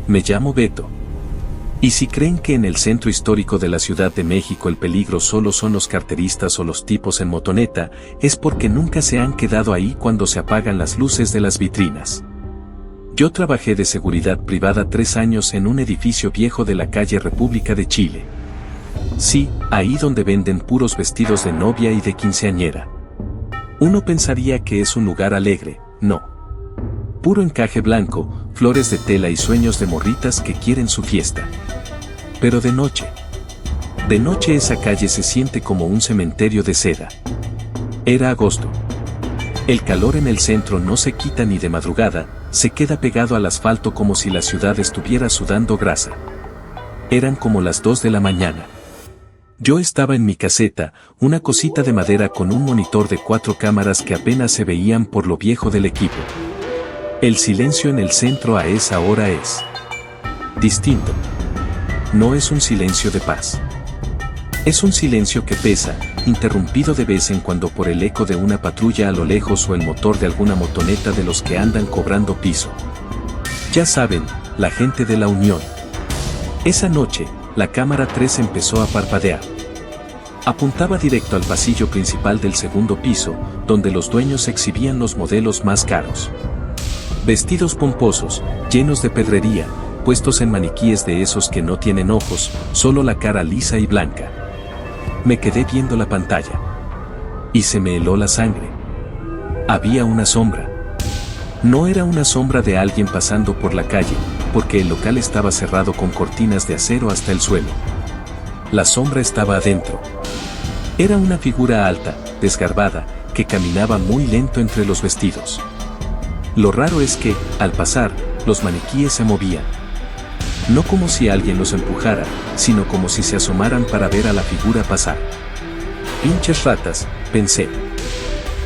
Me llamo Beto. Y si creen que en el centro histórico de la Ciudad de México el peligro solo son los carteristas o los tipos en motoneta, es porque nunca se han quedado ahí cuando se apagan las luces de las vitrinas. Yo trabajé de seguridad privada 3 años en un edificio viejo de la calle República de Chile. Sí, ahí donde venden puros vestidos de novia y de quinceañera. Uno pensaría que es un lugar alegre, no. Puro encaje blanco, flores de tela y sueños de morritas que quieren su fiesta. Pero de noche esa calle se siente como un cementerio de seda. Era agosto. El calor en el centro no se quita ni de madrugada, se queda pegado al asfalto como si la ciudad estuviera sudando grasa. Eran como las 2 de la mañana. Yo estaba en mi caseta, una cosita de madera con un monitor de 4 cámaras que apenas se veían por lo viejo del equipo. El silencio en el centro a esa hora es distinto. No es un silencio de paz. Es un silencio que pesa, interrumpido de vez en cuando por el eco de una patrulla a lo lejos o el motor de alguna motoneta de los que andan cobrando piso. Ya saben, la gente de la Unión. Esa noche, la cámara 3 empezó a parpadear. Apuntaba directo al pasillo principal del segundo piso, donde los dueños exhibían los modelos más caros. Vestidos pomposos, llenos de pedrería, puestos en maniquíes de esos que no tienen ojos, solo la cara lisa y blanca. Me quedé viendo la pantalla. Y se me heló la sangre. Había una sombra. No era una sombra de alguien pasando por la calle, porque el local estaba cerrado con cortinas de acero hasta el suelo. La sombra estaba adentro. Era una figura alta, desgarbada, que caminaba muy lento entre los vestidos. Lo raro es que, al pasar, los maniquíes se movían. No como si alguien los empujara, sino como si se asomaran para ver a la figura pasar. Pinches ratas, pensé.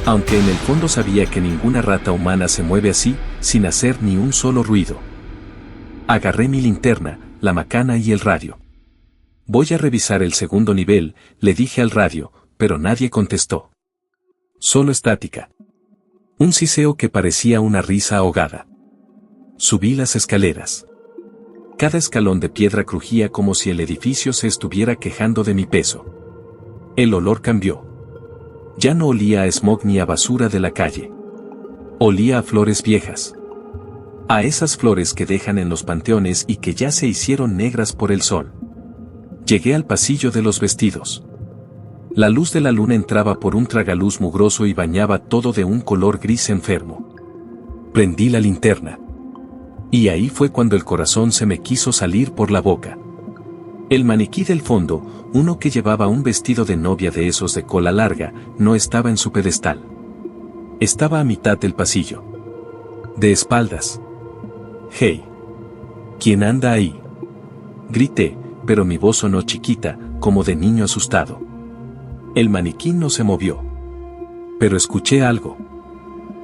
Aunque en el fondo sabía que ninguna rata humana se mueve así, sin hacer ni un solo ruido. Agarré mi linterna, la macana y el radio. Voy a revisar el segundo nivel, le dije al radio, pero nadie contestó. Solo estática. Un siseo que parecía una risa ahogada. Subí las escaleras. Cada escalón de piedra crujía como si el edificio se estuviera quejando de mi peso. El olor cambió. Ya no olía a smog ni a basura de la calle. Olía a flores viejas. A esas flores que dejan en los panteones y que ya se hicieron negras por el sol. Llegué al pasillo de los vestidos. La luz de la luna entraba por un tragaluz mugroso y bañaba todo de un color gris enfermo. Prendí la linterna. Y ahí fue cuando el corazón se me quiso salir por la boca. El maniquí del fondo, uno que llevaba un vestido de novia de esos de cola larga, no estaba en su pedestal. Estaba a mitad del pasillo. De espaldas. «Hey. ¿Quién anda ahí?», grité, pero mi voz sonó chiquita, como de niño asustado. El maniquí no se movió. Pero escuché algo.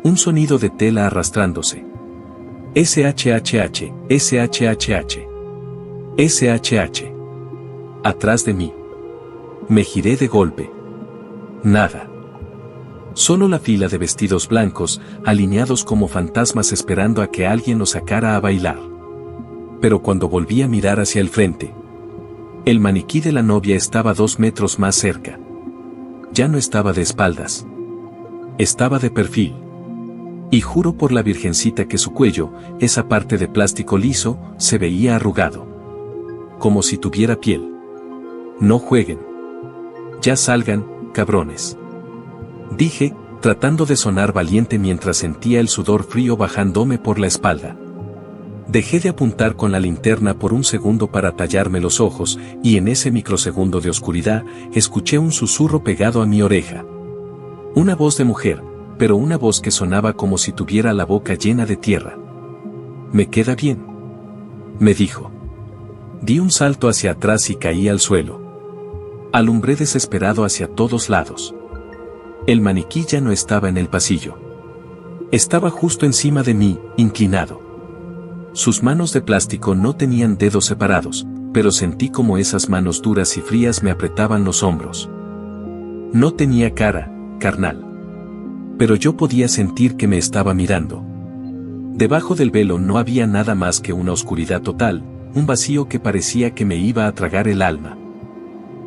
Un sonido de tela arrastrándose. SHHH, SHHH. SHH. Atrás de mí. Me giré de golpe. Nada. Solo la fila de vestidos blancos, alineados como fantasmas esperando a que alguien los sacara a bailar. Pero cuando volví a mirar hacia el frente, el maniquí de la novia estaba 2 metros más cerca. Ya no estaba de espaldas. Estaba de perfil. Y juro por la Virgencita que su cuello, esa parte de plástico liso, se veía arrugado. Como si tuviera piel. No jueguen. Ya salgan, cabrones. Dije, tratando de sonar valiente mientras sentía el sudor frío bajándome por la espalda. Dejé de apuntar con la linterna por un segundo para tallarme los ojos, y en ese microsegundo de oscuridad, escuché un susurro pegado a mi oreja. Una voz de mujer, pero una voz que sonaba como si tuviera la boca llena de tierra. «¿Me queda bien?», me dijo. Di un salto hacia atrás y caí al suelo. Alumbré desesperado hacia todos lados. El maniquí ya no estaba en el pasillo. Estaba justo encima de mí, inclinado. Sus manos de plástico no tenían dedos separados, pero sentí como esas manos duras y frías me apretaban los hombros. No tenía cara, carnal. Pero yo podía sentir que me estaba mirando. Debajo del velo no había nada más que una oscuridad total, un vacío que parecía que me iba a tragar el alma.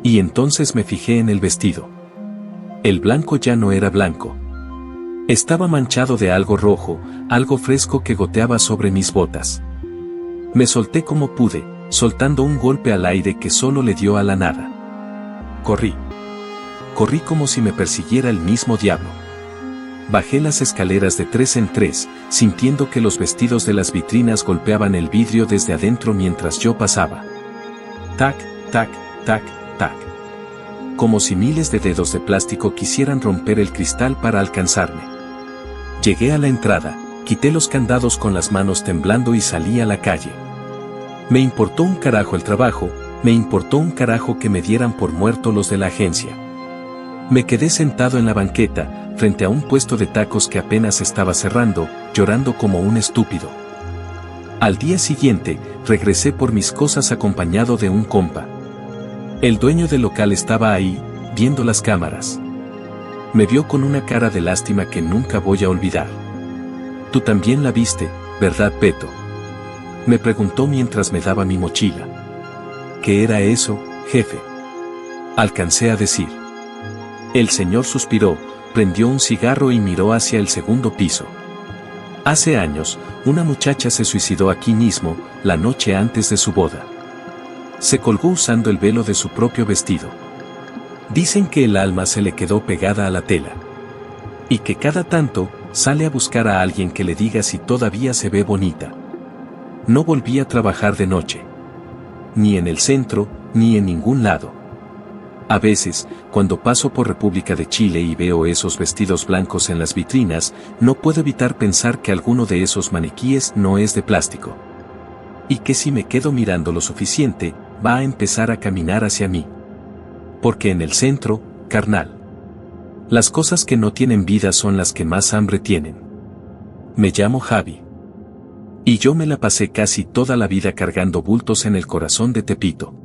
Y entonces me fijé en el vestido. El blanco ya no era blanco. Estaba manchado de algo rojo, algo fresco que goteaba sobre mis botas. Me solté como pude, soltando un golpe al aire que solo le dio a la nada. Corrí. Corrí como si me persiguiera el mismo diablo. Bajé las escaleras de 3 en 3, sintiendo que los vestidos de las vitrinas golpeaban el vidrio desde adentro mientras yo pasaba. Tac, tac, tac, tac. Como si miles de dedos de plástico quisieran romper el cristal para alcanzarme. Llegué a la entrada, quité los candados con las manos temblando y salí a la calle. Me importó un carajo el trabajo, me importó un carajo que me dieran por muerto los de la agencia. Me quedé sentado en la banqueta, frente a un puesto de tacos que apenas estaba cerrando, llorando como un estúpido. Al día siguiente, regresé por mis cosas acompañado de un compa. El dueño del local estaba ahí, viendo las cámaras. Me vio con una cara de lástima que nunca voy a olvidar. Tú también la viste, ¿verdad, Peto? Me preguntó mientras me daba mi mochila. ¿Qué era eso, jefe? Alcancé a decir. El señor suspiró, prendió un cigarro y miró hacia el segundo piso. Hace años, una muchacha se suicidó aquí mismo, la noche antes de su boda. Se colgó usando el velo de su propio vestido. Dicen que el alma se le quedó pegada a la tela. Y que cada tanto, sale a buscar a alguien que le diga si todavía se ve bonita. No volví a trabajar de noche. Ni en el centro, ni en ningún lado. A veces, cuando paso por República de Chile y veo esos vestidos blancos en las vitrinas, no puedo evitar pensar que alguno de esos maniquíes no es de plástico. Y que si me quedo mirando lo suficiente, va a empezar a caminar hacia mí. Porque en el centro, carnal, las cosas que no tienen vida son las que más hambre tienen. Me llamo Javi. Y yo me la pasé casi toda la vida cargando bultos en el corazón de Tepito.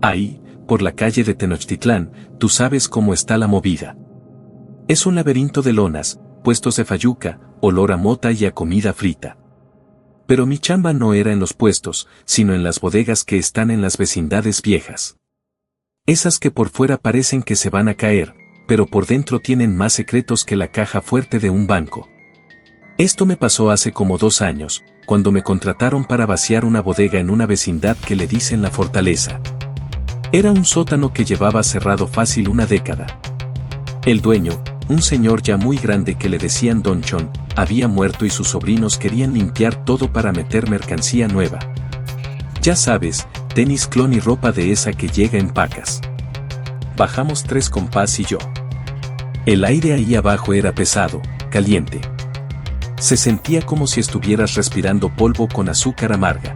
Ahí, por la calle de Tenochtitlán, tú sabes cómo está la movida. Es un laberinto de lonas, puestos de fayuca, olor a mota y a comida frita. Pero mi chamba no era en los puestos, sino en las bodegas que están en las vecindades viejas. Esas que por fuera parecen que se van a caer, pero por dentro tienen más secretos que la caja fuerte de un banco. Esto me pasó hace como 2 años, cuando me contrataron para vaciar una bodega en una vecindad que le dicen La Fortaleza. Era un sótano que llevaba cerrado fácil una década. El dueño, un señor ya muy grande que le decían Don Chon, había muerto y sus sobrinos querían limpiar todo para meter mercancía nueva. Ya sabes, tenis clon y ropa de esa que llega en pacas. Bajamos 3 compás y yo. El aire ahí abajo era pesado, caliente. Se sentía como si estuvieras respirando polvo con azúcar amarga.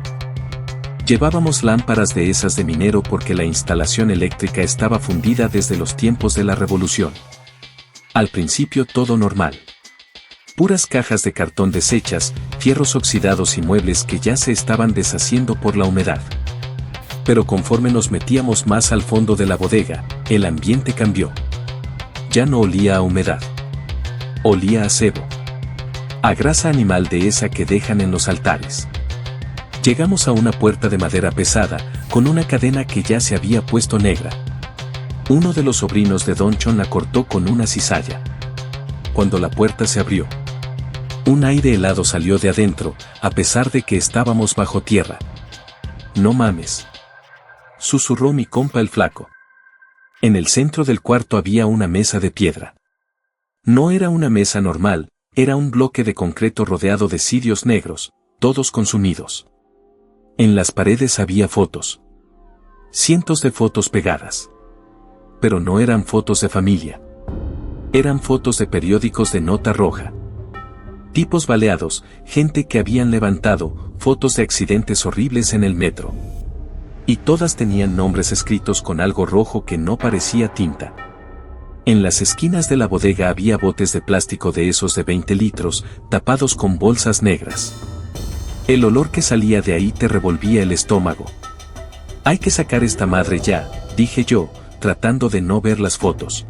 Llevábamos lámparas de esas de minero porque la instalación eléctrica estaba fundida desde los tiempos de la Revolución. Al principio todo normal. Puras cajas de cartón deshechas, fierros oxidados y muebles que ya se estaban deshaciendo por la humedad. Pero conforme nos metíamos más al fondo de la bodega, el ambiente cambió. Ya no olía a humedad. Olía a cebo. A grasa animal de esa que dejan en los altares. Llegamos a una puerta de madera pesada, con una cadena que ya se había puesto negra. Uno de los sobrinos de Don Chon la cortó con una cizalla. Cuando la puerta se abrió, un aire helado salió de adentro, a pesar de que estábamos bajo tierra. No mames, susurró mi compa el flaco. En el centro del cuarto había una mesa de piedra. No era una mesa normal, era un bloque de concreto rodeado de cirios negros, todos consumidos. En las paredes había fotos. Cientos de fotos pegadas. Pero no eran fotos de familia. Eran fotos de periódicos de nota roja. Tipos baleados, gente que habían levantado, fotos de accidentes horribles en el metro. Y todas tenían nombres escritos con algo rojo que no parecía tinta. En las esquinas de la bodega había botes de plástico de esos de 20 litros, tapados con bolsas negras. El olor que salía de ahí te revolvía el estómago. Hay que sacar esta madre ya, dije yo, tratando de no ver las fotos.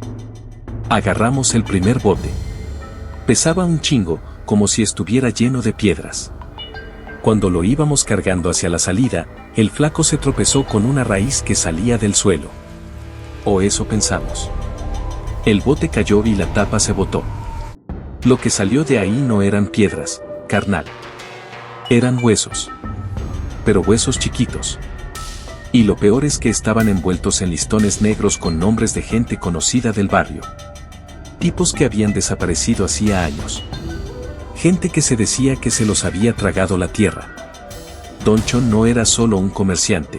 Agarramos el primer bote. Pesaba un chingo, como si estuviera lleno de piedras. Cuando lo íbamos cargando hacia la salida, el flaco se tropezó con una raíz que salía del suelo. O eso pensamos. El bote cayó y la tapa se botó. Lo que salió de ahí no eran piedras, carnal. Eran huesos. Pero huesos chiquitos. Y lo peor es que estaban envueltos en listones negros con nombres de gente conocida del barrio. Tipos que habían desaparecido hacía años. Gente que se decía que se los había tragado la tierra. Don Chon no era solo un comerciante.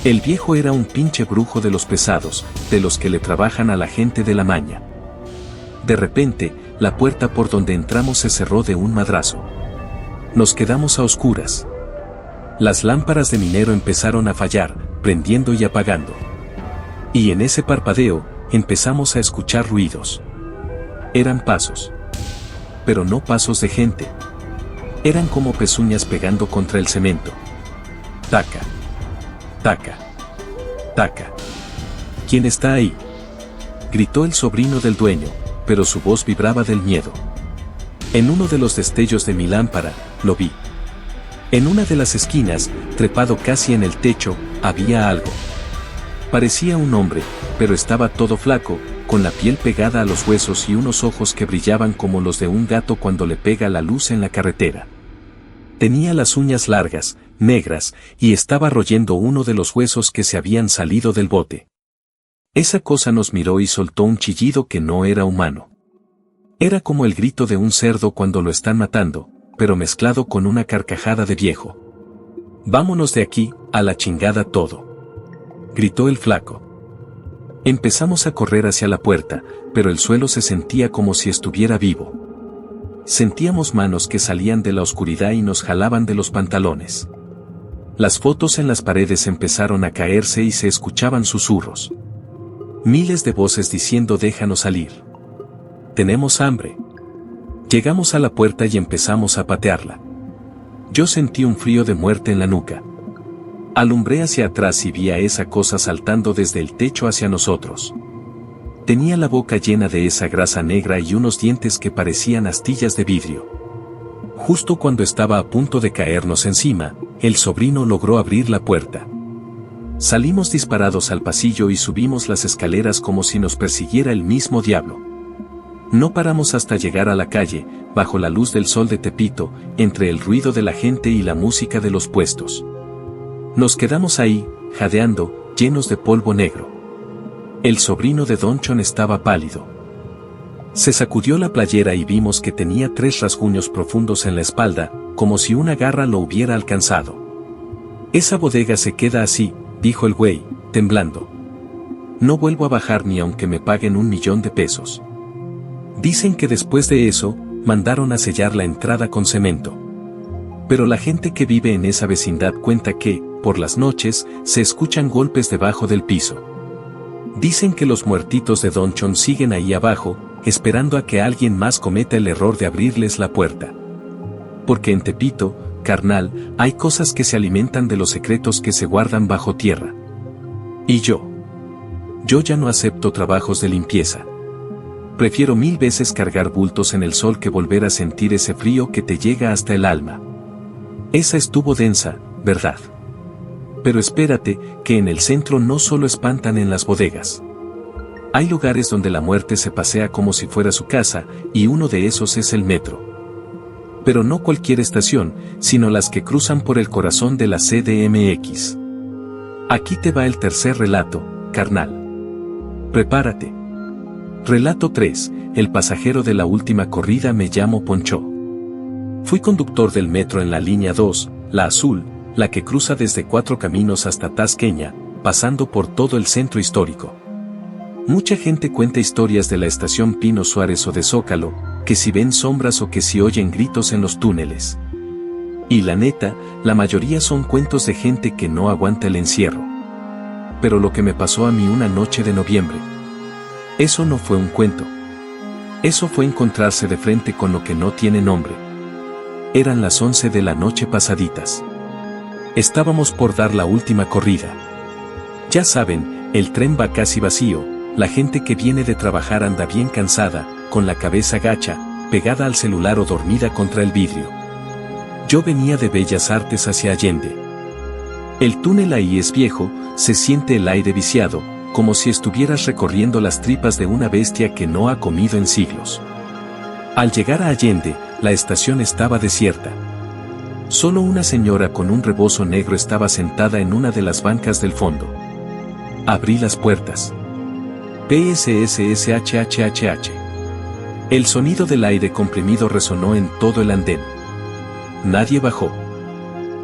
El viejo era un pinche brujo de los pesados, de los que le trabajan a la gente de la maña. De repente, la puerta por donde entramos se cerró de un madrazo. Nos quedamos a oscuras. Las lámparas de minero empezaron a fallar, prendiendo y apagando. Y en ese parpadeo, empezamos a escuchar ruidos. Eran pasos. Pero no pasos de gente. Eran como pezuñas pegando contra el cemento. Taca. Taca. Taca. ¿Quién está ahí?, gritó el sobrino del dueño, pero su voz vibraba del miedo. En uno de los destellos de mi lámpara, lo vi. En una de las esquinas, trepado casi en el techo, había algo. Parecía un hombre, pero estaba todo flaco, con la piel pegada a los huesos y unos ojos que brillaban como los de un gato cuando le pega la luz en la carretera. Tenía las uñas largas, negras, y estaba royendo uno de los huesos que se habían salido del bote. Esa cosa nos miró y soltó un chillido que no era humano. Era como el grito de un cerdo cuando lo están matando, pero mezclado con una carcajada de viejo. «Vámonos de aquí, a la chingada todo», gritó el flaco. Empezamos a correr hacia la puerta, pero el suelo se sentía como si estuviera vivo. Sentíamos manos que salían de la oscuridad y nos jalaban de los pantalones. Las fotos en las paredes empezaron a caerse y se escuchaban susurros. Miles de voces diciendo «déjanos salir. Tenemos hambre». Llegamos a la puerta y empezamos a patearla. Yo sentí un frío de muerte en la nuca. Alumbré hacia atrás y vi a esa cosa saltando desde el techo hacia nosotros. Tenía la boca llena de esa grasa negra y unos dientes que parecían astillas de vidrio. Justo cuando estaba a punto de caernos encima, el sobrino logró abrir la puerta. Salimos disparados al pasillo y subimos las escaleras como si nos persiguiera el mismo diablo. No paramos hasta llegar a la calle, bajo la luz del sol de Tepito, entre el ruido de la gente y la música de los puestos. Nos quedamos ahí, jadeando, llenos de polvo negro. El sobrino de Don Chon estaba pálido. Se sacudió la playera y vimos que tenía 3 rasguños profundos en la espalda, como si una garra lo hubiera alcanzado. «Esa bodega se queda así», dijo el güey, temblando. «No vuelvo a bajar ni aunque me paguen $1.000.000. Dicen que después de eso, mandaron a sellar la entrada con cemento. Pero la gente que vive en esa vecindad cuenta que, por las noches, se escuchan golpes debajo del piso. Dicen que los muertitos de Don Chon siguen ahí abajo, esperando a que alguien más cometa el error de abrirles la puerta. Porque en Tepito, carnal, hay cosas que se alimentan de los secretos que se guardan bajo tierra. Y yo ya no acepto trabajos de limpieza. Prefiero 1000 veces cargar bultos en el sol que volver a sentir ese frío que te llega hasta el alma. Esa estuvo densa, ¿verdad? Pero espérate, que en el centro no solo espantan en las bodegas. Hay lugares donde la muerte se pasea como si fuera su casa, y uno de esos es el metro. Pero no cualquier estación, sino las que cruzan por el corazón de la CDMX. Aquí te va el tercer relato, carnal. Prepárate. Relato 3, el pasajero de la última corrida. Me llamo Poncho. Fui conductor del metro en la línea 2, la azul, la que cruza desde Cuatro Caminos hasta Tasqueña, pasando por todo el centro histórico. Mucha gente cuenta historias de la estación Pino Suárez o de Zócalo, que si ven sombras o que si oyen gritos en los túneles. Y la neta, la mayoría son cuentos de gente que no aguanta el encierro. Pero lo que me pasó a mí una noche de noviembre, eso no fue un cuento. Eso fue encontrarse de frente con lo que no tiene nombre. Eran las 11 de la noche pasaditas. Estábamos por dar la última corrida. Ya saben, el tren va casi vacío, la gente que viene de trabajar anda bien cansada, con la cabeza gacha, pegada al celular o dormida contra el vidrio. Yo venía de Bellas Artes hacia Allende. El túnel ahí es viejo, se siente el aire viciado, como si estuvieras recorriendo las tripas de una bestia que no ha comido en siglos. Al llegar a Allende, la estación estaba desierta. Solo una señora con un rebozo negro estaba sentada en una de las bancas del fondo. Abrí las puertas. PSSSHHHH. El sonido del aire comprimido resonó en todo el andén. Nadie bajó.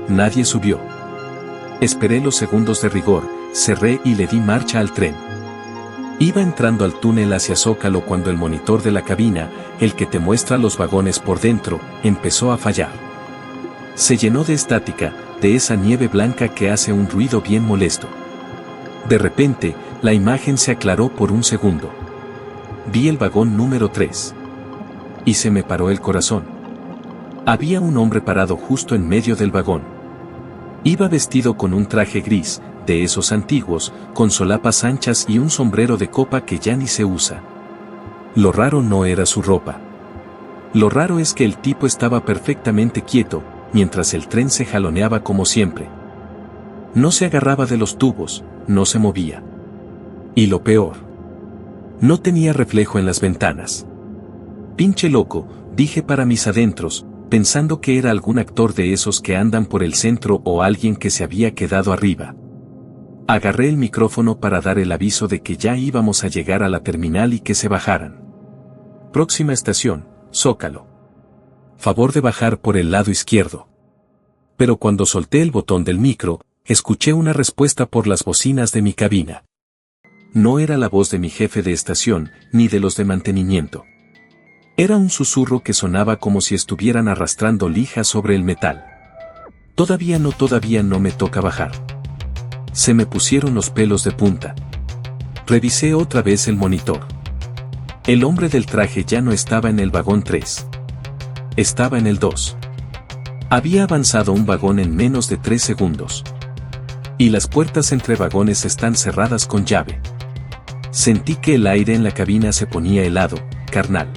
Nadie subió. Esperé los segundos de rigor, cerré y le di marcha al tren. Iba entrando al túnel hacia Zócalo cuando el monitor de la cabina, el que te muestra los vagones por dentro, empezó a fallar. Se llenó de estática, de esa nieve blanca que hace un ruido bien molesto. De repente, la imagen se aclaró por un segundo. Vi el vagón número 3. Y se me paró el corazón. Había un hombre parado justo en medio del vagón. Iba vestido con un traje gris, de esos antiguos, con solapas anchas y un sombrero de copa que ya ni se usa. Lo raro no era su ropa. Lo raro es que el tipo estaba perfectamente quieto, mientras el tren se jaloneaba como siempre. No se agarraba de los tubos, no se movía. Y lo peor, no tenía reflejo en las ventanas. Pinche loco, dije para mis adentros, pensando que era algún actor de esos que andan por el centro o alguien que se había quedado arriba. Agarré el micrófono para dar el aviso de que ya íbamos a llegar a la terminal y que se bajaran. Próxima estación, Zócalo. Favor de bajar por el lado izquierdo. Pero cuando solté el botón del micro, escuché una respuesta por las bocinas de mi cabina. No era la voz de mi jefe de estación, ni de los de mantenimiento. Era un susurro que sonaba como si estuvieran arrastrando lija sobre el metal. Todavía no me toca bajar. Se me pusieron los pelos de punta. Revisé otra vez el monitor. El hombre del traje ya no estaba en el vagón 3. Estaba en el 2. Había avanzado un vagón en menos de 3 segundos. Y las puertas entre vagones están cerradas con llave. Sentí que el aire en la cabina se ponía helado, carnal.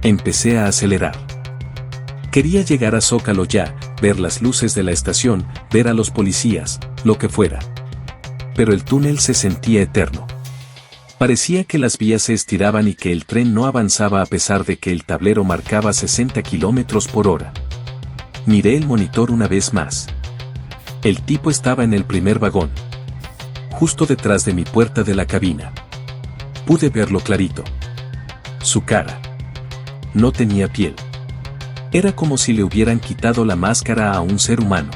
Empecé a acelerar. Quería llegar a Zócalo ya, ver las luces de la estación, ver a los policías, lo que fuera. Pero el túnel se sentía eterno. Parecía que las vías se estiraban y que el tren no avanzaba a pesar de que el tablero marcaba 60 kilómetros por hora. Miré el monitor una vez más. El tipo estaba en el primer vagón. Justo detrás de mi puerta de la cabina. Pude verlo clarito. Su cara. No tenía piel. Era como si le hubieran quitado la máscara a un ser humano.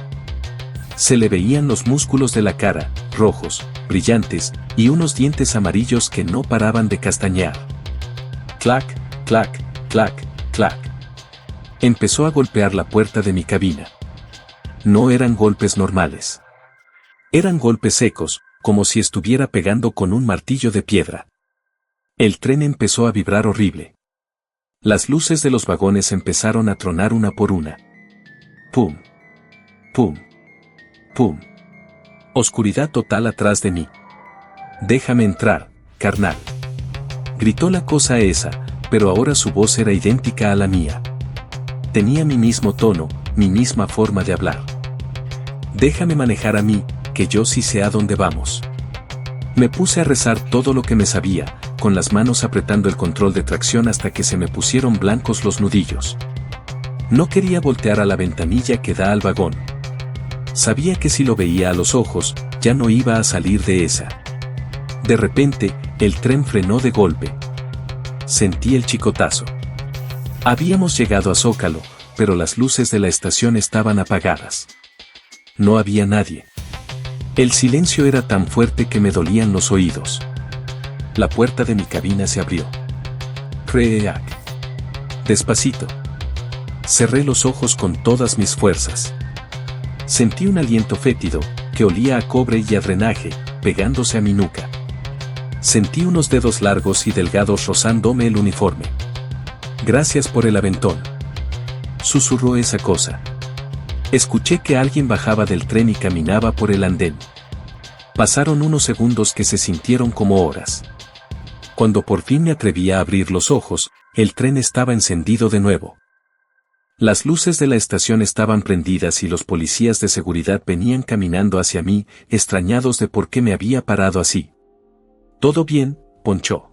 Se le veían los músculos de la cara, rojos, brillantes, y unos dientes amarillos que no paraban de castañear. Clac, clac, clac, clac. Empezó a golpear la puerta de mi cabina. No eran golpes normales. Eran golpes secos, como si estuviera pegando con un martillo de piedra. El tren empezó a vibrar horrible. Las luces de los vagones empezaron a tronar una por una. Pum. Pum. Pum. Oscuridad total atrás de mí. Déjame entrar, carnal. Gritó la cosa esa, pero ahora su voz era idéntica a la mía. Tenía mi mismo tono, mi misma forma de hablar. Déjame manejar a mí, que yo sí sé a dónde vamos. Me puse a rezar todo lo que me sabía, con las manos apretando el control de tracción hasta que se me pusieron blancos los nudillos. No quería voltear a la ventanilla que da al vagón. Sabía que si lo veía a los ojos, ya no iba a salir de esa. De repente, el tren frenó de golpe. Sentí el chicotazo. Habíamos llegado a Zócalo, pero las luces de la estación estaban apagadas. No había nadie. El silencio era tan fuerte que me dolían los oídos. La puerta de mi cabina se abrió. Creak. Despacito. Cerré los ojos con todas mis fuerzas. Sentí un aliento fétido, que olía a cobre y a drenaje, pegándose a mi nuca. Sentí unos dedos largos y delgados rozándome el uniforme. Gracias por el aventón. Susurró esa cosa. Escuché que alguien bajaba del tren y caminaba por el andén. Pasaron unos segundos que se sintieron como horas. Cuando por fin me atreví a abrir los ojos, El tren estaba encendido de nuevo. Las luces de la estación estaban prendidas y los policías de seguridad venían caminando hacia mí, extrañados de por qué me había parado así. «Todo bien, Poncho.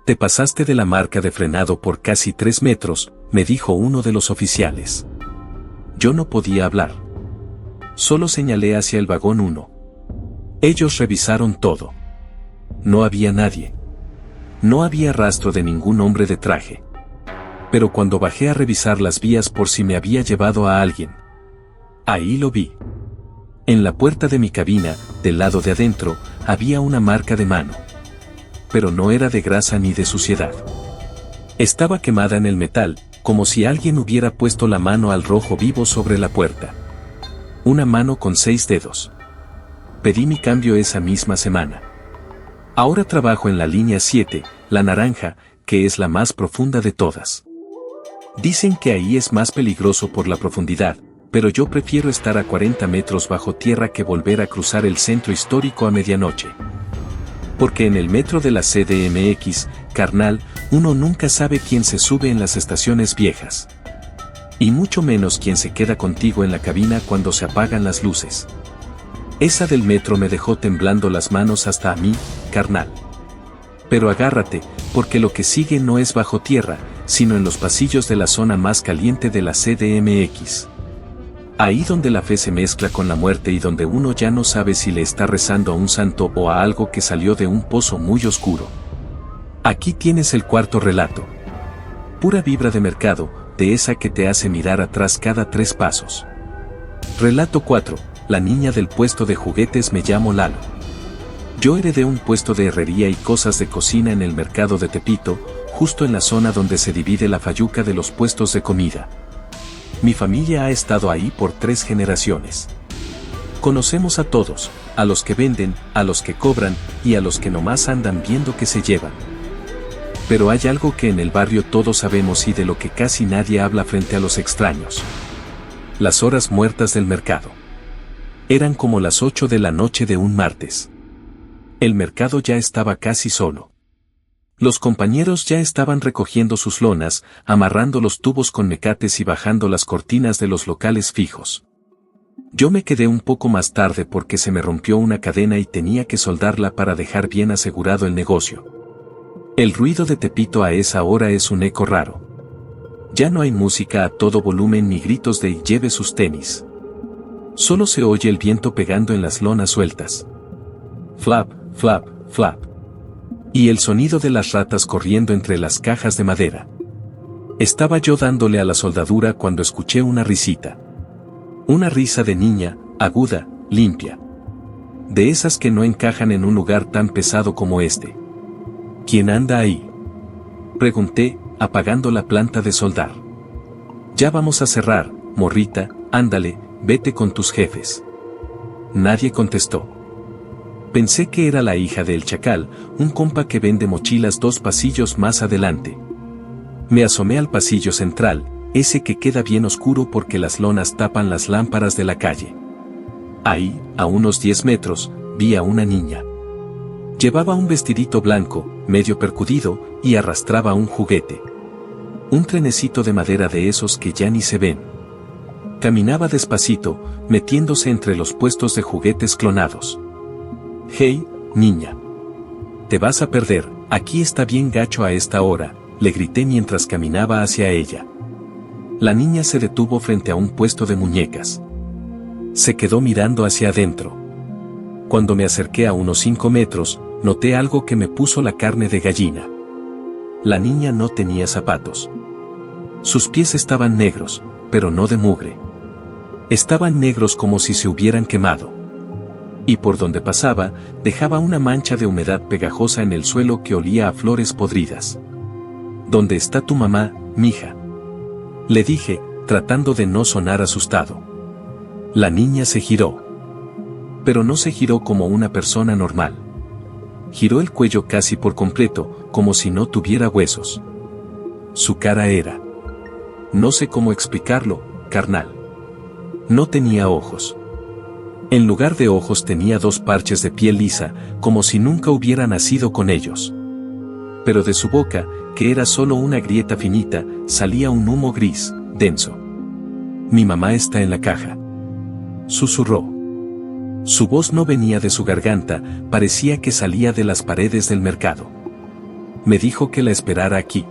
Te pasaste de la marca de frenado por casi 3 metros», me dijo uno de los oficiales. Yo no podía hablar. Solo señalé hacia el vagón 1. Ellos revisaron todo. No había nadie. No había rastro de ningún hombre de traje. Pero cuando bajé a revisar las vías por si me había llevado a alguien, ahí lo vi. En la puerta de mi cabina, del lado de adentro, había una marca de mano. Pero no era de grasa ni de suciedad. Estaba quemada en el metal, como si alguien hubiera puesto la mano al rojo vivo sobre la puerta. Una mano con 6 dedos. Pedí mi cambio esa misma semana. Ahora trabajo en la línea 7, la naranja, que es la más profunda de todas. Dicen que ahí es más peligroso por la profundidad, pero yo prefiero estar a 40 metros bajo tierra que volver a cruzar el centro histórico a medianoche. Porque en el metro de la CDMX, carnal, uno nunca sabe quién se sube en las estaciones viejas. Y mucho menos quién se queda contigo en la cabina cuando se apagan las luces. Esa del metro me dejó temblando las manos hasta a mí, carnal. Pero agárrate, porque lo que sigue no es bajo tierra, sino en los pasillos de la zona más caliente de la CDMX. Ahí donde la fe se mezcla con la muerte y donde uno ya no sabe si le está rezando a un santo o a algo que salió de un pozo muy oscuro. Aquí tienes el cuarto relato. Pura vibra de mercado, de esa que te hace mirar atrás cada 3 pasos. Relato 4. La niña del puesto de juguetes. Me llamo Lalo. Yo heredé un puesto de herrería y cosas de cocina en el mercado de Tepito, justo en la zona donde se divide la fayuca de los puestos de comida. Mi familia ha estado ahí por 3 generaciones. Conocemos a todos, a los que venden, a los que cobran y a los que nomás andan viendo qué se llevan. Pero hay algo que en el barrio todos sabemos y de lo que casi nadie habla frente a los extraños. Las horas muertas del mercado. Eran como las 8 de la noche de un martes. El mercado ya estaba casi solo. Los compañeros ya estaban recogiendo sus lonas, amarrando los tubos con mecates y bajando las cortinas de los locales fijos. Yo me quedé un poco más tarde porque se me rompió una cadena y tenía que soldarla para dejar bien asegurado el negocio. El ruido de Tepito a esa hora es un eco raro. Ya no hay música a todo volumen ni gritos de «lleve sus tenis». Solo se oye el viento pegando en las lonas sueltas. Flap, flap, flap. Y el sonido de las ratas corriendo entre las cajas de madera. Estaba yo dándole a la soldadura cuando escuché una risita. Una risa de niña, aguda, limpia. De esas que no encajan en un lugar tan pesado como este. ¿Quién anda ahí?, pregunté, apagando la planta de soldar. Ya vamos a cerrar, morrita, ándale, vete con tus jefes. Nadie contestó. Pensé que era la hija del Chacal, un compa que vende mochilas 2 pasillos más adelante. Me asomé al pasillo central, ese que queda bien oscuro porque las lonas tapan las lámparas de la calle. Ahí, a unos 10 metros, vi a una niña. Llevaba un vestidito blanco, medio percudido, y arrastraba un juguete. Un trenecito de madera de esos que ya ni se ven. Caminaba despacito, metiéndose entre los puestos de juguetes clonados. «Hey, niña. Te vas a perder, aquí está bien gacho a esta hora», le grité mientras caminaba hacia ella. La niña se detuvo frente a un puesto de muñecas. Se quedó mirando hacia adentro. Cuando me acerqué a unos 5 metros, noté algo que me puso la carne de gallina. La niña no tenía zapatos. Sus pies estaban negros, pero no de mugre. Estaban negros como si se hubieran quemado. Y por donde pasaba, dejaba una mancha de humedad pegajosa en el suelo que olía a flores podridas. «¿Dónde está tu mamá, mija?», le dije, tratando de no sonar asustado. La niña se giró. Pero no se giró como una persona normal. Giró el cuello casi por completo, como si no tuviera huesos. Su cara era... no sé cómo explicarlo, carnal. No tenía ojos. En lugar de ojos tenía 2 parches de piel lisa, como si nunca hubiera nacido con ellos. Pero de su boca, que era solo una grieta finita, salía un humo gris, denso. Mi mamá está en la caja. Susurró. Su voz no venía de su garganta, parecía que salía de las paredes del mercado. Me dijo que la esperara aquí.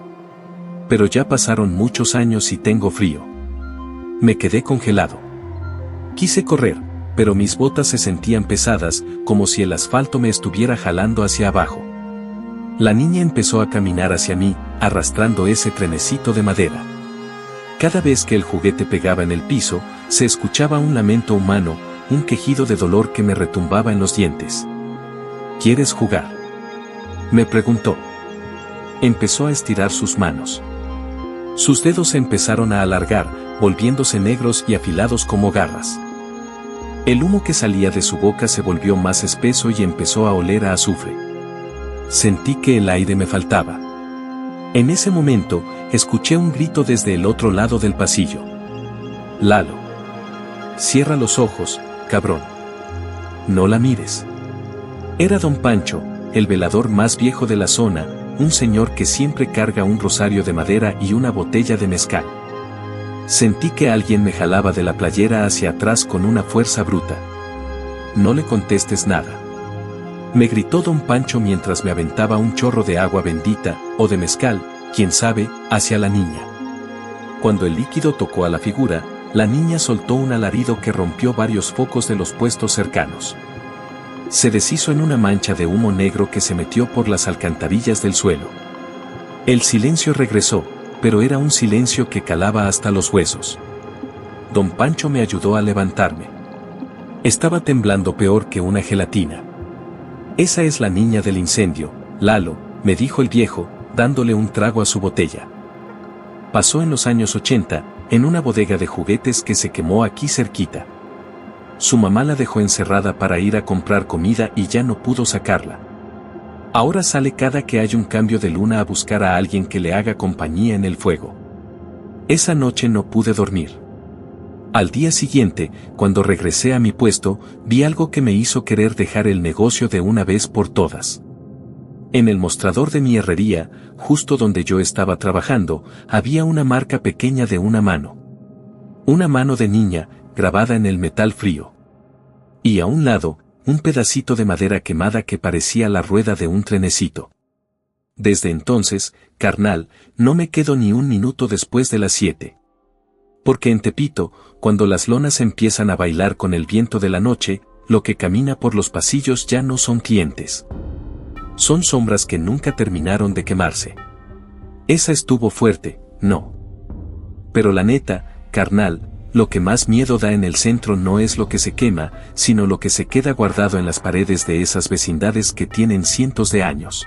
Pero ya pasaron muchos años y tengo frío. Me quedé congelado. Quise correr, pero mis botas se sentían pesadas, como si el asfalto me estuviera jalando hacia abajo. La niña empezó a caminar hacia mí, arrastrando ese trenecito de madera. Cada vez que el juguete pegaba en el piso, se escuchaba un lamento humano, un quejido de dolor que me retumbaba en los dientes. ¿Quieres jugar?, me preguntó. Empezó a estirar sus manos. Sus dedos se empezaron a alargar, volviéndose negros y afilados como garras. El humo que salía de su boca se volvió más espeso y empezó a oler a azufre. Sentí que el aire me faltaba. En ese momento, escuché un grito desde el otro lado del pasillo. Lalo. Cierra los ojos, cabrón. No la mires. Era don Pancho, el velador más viejo de la zona, un señor que siempre carga un rosario de madera y una botella de mezcal. Sentí que alguien me jalaba de la playera hacia atrás con una fuerza bruta. No le contestes nada, me gritó don Pancho mientras me aventaba un chorro de agua bendita, o de mezcal, quién sabe, hacia la niña. Cuando el líquido tocó a la figura, la niña soltó un alarido que rompió varios focos de los puestos cercanos. Se deshizo en una mancha de humo negro que se metió por las alcantarillas del suelo. El silencio regresó, pero era un silencio que calaba hasta los huesos. Don Pancho me ayudó a levantarme. Estaba temblando peor que una gelatina. Esa es la niña del incendio, Lalo, me dijo el viejo, dándole un trago a su botella. Pasó en los años 80, en una bodega de juguetes que se quemó aquí cerquita. Su mamá la dejó encerrada para ir a comprar comida y ya no pudo sacarla. Ahora sale cada que hay un cambio de luna a buscar a alguien que le haga compañía en el fuego. Esa noche no pude dormir. Al día siguiente, cuando regresé a mi puesto, vi algo que me hizo querer dejar el negocio de una vez por todas. En el mostrador de mi herrería, justo donde yo estaba trabajando, había una marca pequeña de una mano. Una mano de niña, grabada en el metal frío. Y a un lado, un pedacito de madera quemada que parecía la rueda de un trenecito. Desde entonces, carnal, no me quedo ni un minuto después de las 7. Porque en Tepito, cuando las lonas empiezan a bailar con el viento de la noche, lo que camina por los pasillos ya no son clientes. Son sombras que nunca terminaron de quemarse. Esa estuvo fuerte, ¿no? Pero la neta, carnal, lo que más miedo da en el centro no es lo que se quema, sino lo que se queda guardado en las paredes de esas vecindades que tienen cientos de años.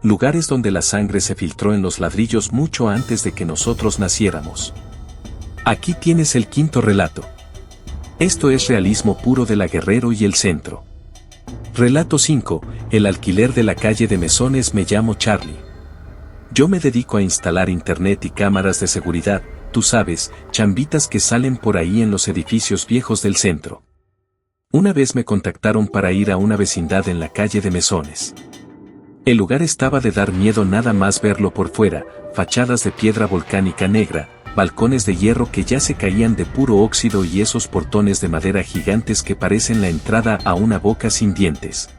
Lugares donde la sangre se filtró en los ladrillos mucho antes de que nosotros naciéramos. Aquí tienes el quinto relato. Esto es realismo puro de la Guerrero y el centro. Relato 5, el alquiler de la calle de Mesones. Me llamo Charlie. Yo me dedico a instalar internet y cámaras de seguridad, tú sabes, chambitas que salen por ahí en los edificios viejos del centro. Una vez me contactaron para ir a una vecindad en la calle de Mesones. El lugar estaba de dar miedo nada más verlo por fuera, fachadas de piedra volcánica negra, balcones de hierro que ya se caían de puro óxido y esos portones de madera gigantes que parecen la entrada a una boca sin dientes.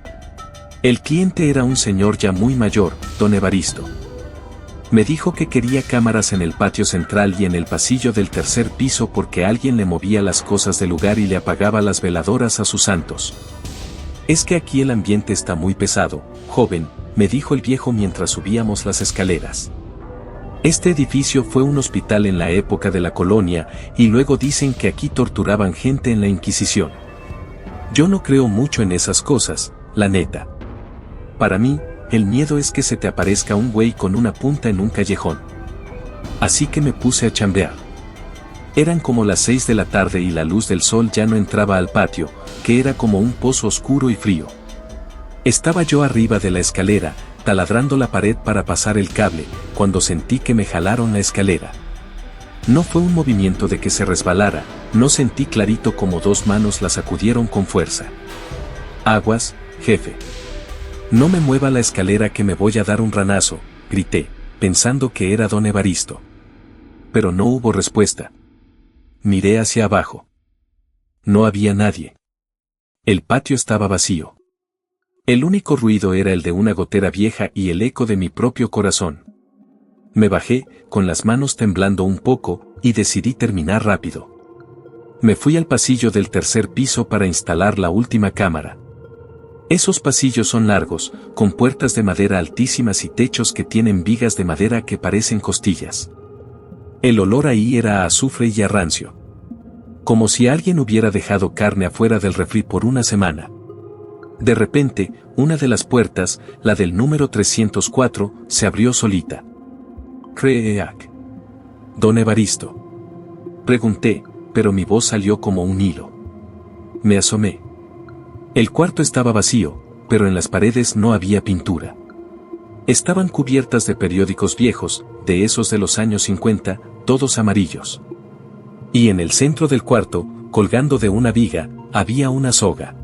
El cliente era un señor ya muy mayor, don Evaristo. Me dijo que quería cámaras en el patio central y en el pasillo del tercer piso porque alguien le movía las cosas del lugar y le apagaba las veladoras a sus santos. Es que aquí el ambiente está muy pesado, joven, me dijo el viejo mientras subíamos las escaleras. Este edificio fue un hospital en la época de la colonia, y luego dicen que aquí torturaban gente en la Inquisición. Yo no creo mucho en esas cosas, la neta. Para mí, el miedo es que se te aparezca un güey con una punta en un callejón. Así que me puse a chambear. Eran como las 6 de la tarde y la luz del sol ya no entraba al patio, que era como un pozo oscuro y frío. Estaba yo arriba de la escalera, taladrando la pared para pasar el cable, cuando sentí que me jalaron la escalera. No fue un movimiento de que se resbalara, no sentí clarito como dos manos la sacudieron con fuerza. Aguas, jefe. No me mueva la escalera que me voy a dar un ranazo, grité, pensando que era don Evaristo. Pero no hubo respuesta. Miré hacia abajo. No había nadie. El patio estaba vacío. El único ruido era el de una gotera vieja y el eco de mi propio corazón. Me bajé, con las manos temblando un poco, y decidí terminar rápido. Me fui al pasillo del tercer piso para instalar la última cámara. Esos pasillos son largos, con puertas de madera altísimas y techos que tienen vigas de madera que parecen costillas. El olor ahí era a azufre y a rancio. Como si alguien hubiera dejado carne afuera del refri por una semana. De repente, una de las puertas, la del número 304, se abrió solita. «¿Creak? Don Evaristo?» Pregunté, pero mi voz salió como un hilo. Me asomé. El cuarto estaba vacío, pero en las paredes no había pintura. Estaban cubiertas de periódicos viejos, de esos de los años 50, todos amarillos. Y en el centro del cuarto, colgando de una viga, había una soga.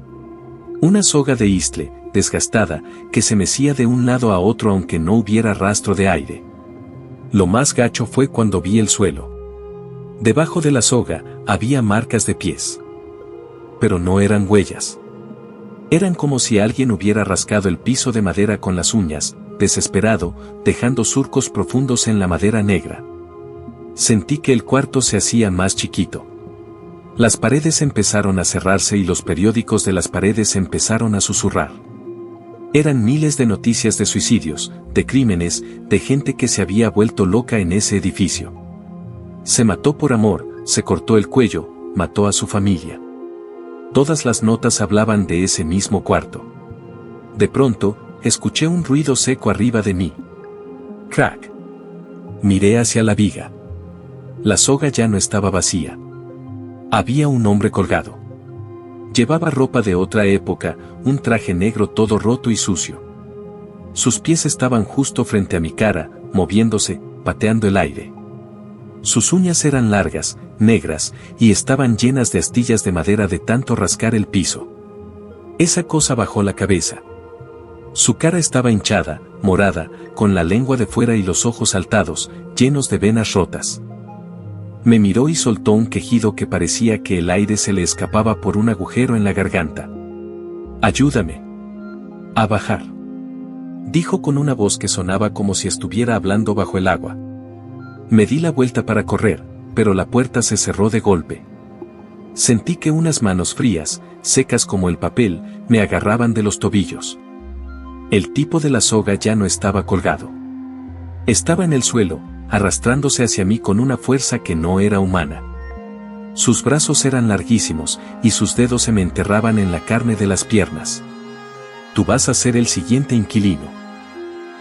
Una soga de istle, desgastada, que se mecía de un lado a otro aunque no hubiera rastro de aire. Lo más gacho fue cuando vi el suelo. Debajo de la soga, había marcas de pies. Pero no eran huellas. Eran como si alguien hubiera rascado el piso de madera con las uñas, desesperado, dejando surcos profundos en la madera negra. Sentí que el cuarto se hacía más chiquito. Las paredes empezaron a cerrarse y los periódicos de las paredes empezaron a susurrar. Eran miles de noticias de suicidios, de crímenes, de gente que se había vuelto loca en ese edificio. Se mató por amor, se cortó el cuello, mató a su familia. Todas las notas hablaban de ese mismo cuarto. De pronto, escuché un ruido seco arriba de mí. Crack. Miré hacia la viga. La soga ya no estaba vacía. Había un hombre colgado. Llevaba ropa de otra época, un traje negro todo roto y sucio. Sus pies estaban justo frente a mi cara, moviéndose, pateando el aire. Sus uñas eran largas, negras, y estaban llenas de astillas de madera de tanto rascar el piso. Esa cosa bajó la cabeza. Su cara estaba hinchada, morada, con la lengua de fuera y los ojos saltados, llenos de venas rotas. Me miró y soltó un quejido que parecía que el aire se le escapaba por un agujero en la garganta. «Ayúdame a bajar», dijo con una voz que sonaba como si estuviera hablando bajo el agua. Me di la vuelta para correr, pero la puerta se cerró de golpe. Sentí que unas manos frías, secas como el papel, me agarraban de los tobillos. El tipo de la soga ya no estaba colgado. Estaba en el suelo, arrastrándose hacia mí con una fuerza que no era humana. Sus brazos eran larguísimos, y sus dedos se me enterraban en la carne de las piernas. «Tú vas a ser el siguiente inquilino.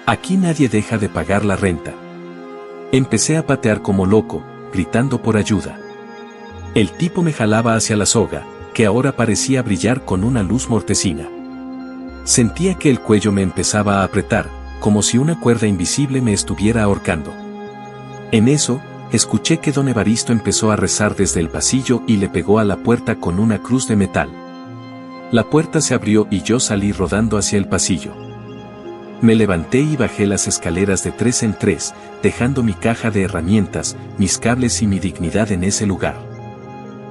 Aquí nadie deja de pagar la renta». Empecé a patear como loco, gritando por ayuda. El tipo me jalaba hacia la soga, que ahora parecía brillar con una luz mortecina. Sentía que el cuello me empezaba a apretar, como si una cuerda invisible me estuviera ahorcando. En eso, escuché que don Evaristo empezó a rezar desde el pasillo y le pegó a la puerta con una cruz de metal. La puerta se abrió y yo salí rodando hacia el pasillo. Me levanté y bajé las escaleras de 3 en 3, dejando mi caja de herramientas, mis cables y mi dignidad en ese lugar.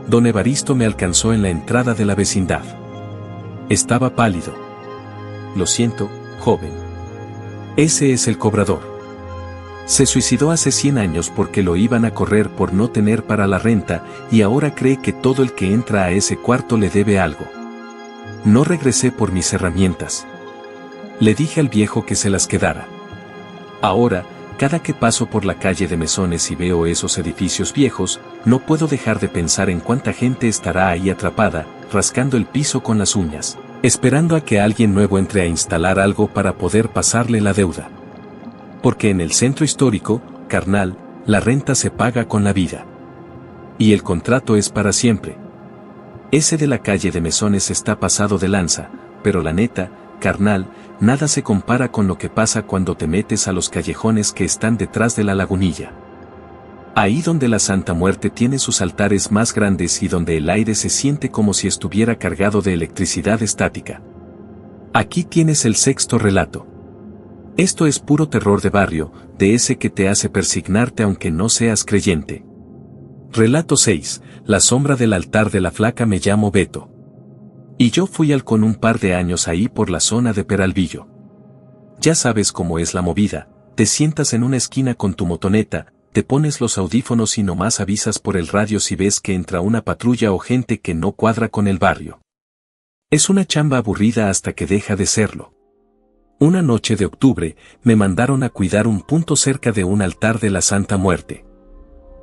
Don Evaristo me alcanzó en la entrada de la vecindad. Estaba pálido. «Lo siento, joven. Ese es el cobrador. Se suicidó hace 100 años porque lo iban a correr por no tener para la renta y ahora cree que todo el que entra a ese cuarto le debe algo». No regresé por mis herramientas. Le dije al viejo que se las quedara. Ahora, cada que paso por la calle de Mesones y veo esos edificios viejos, no puedo dejar de pensar en cuánta gente estará ahí atrapada, rascando el piso con las uñas, esperando a que alguien nuevo entre a instalar algo para poder pasarle la deuda. Porque en el centro histórico, carnal, la renta se paga con la vida. Y el contrato es para siempre. Ese de la calle de Mesones está pasado de lanza, pero la neta, carnal, nada se compara con lo que pasa cuando te metes a los callejones que están detrás de la lagunilla. Ahí donde la Santa Muerte tiene sus altares más grandes y donde el aire se siente como si estuviera cargado de electricidad estática. Aquí tienes el sexto relato. Esto es puro terror de barrio, de ese que te hace persignarte aunque no seas creyente. Relato 6. La sombra del altar de la flaca. Me llamo Beto. Y yo fui con un par de años ahí por la zona de Peralvillo. Ya sabes cómo es la movida, te sientas en una esquina con tu motoneta, te pones los audífonos y nomás avisas por el radio si ves que entra una patrulla o gente que no cuadra con el barrio. Es una chamba aburrida hasta que deja de serlo. Una noche de octubre, me mandaron a cuidar un punto cerca de un altar de la Santa Muerte.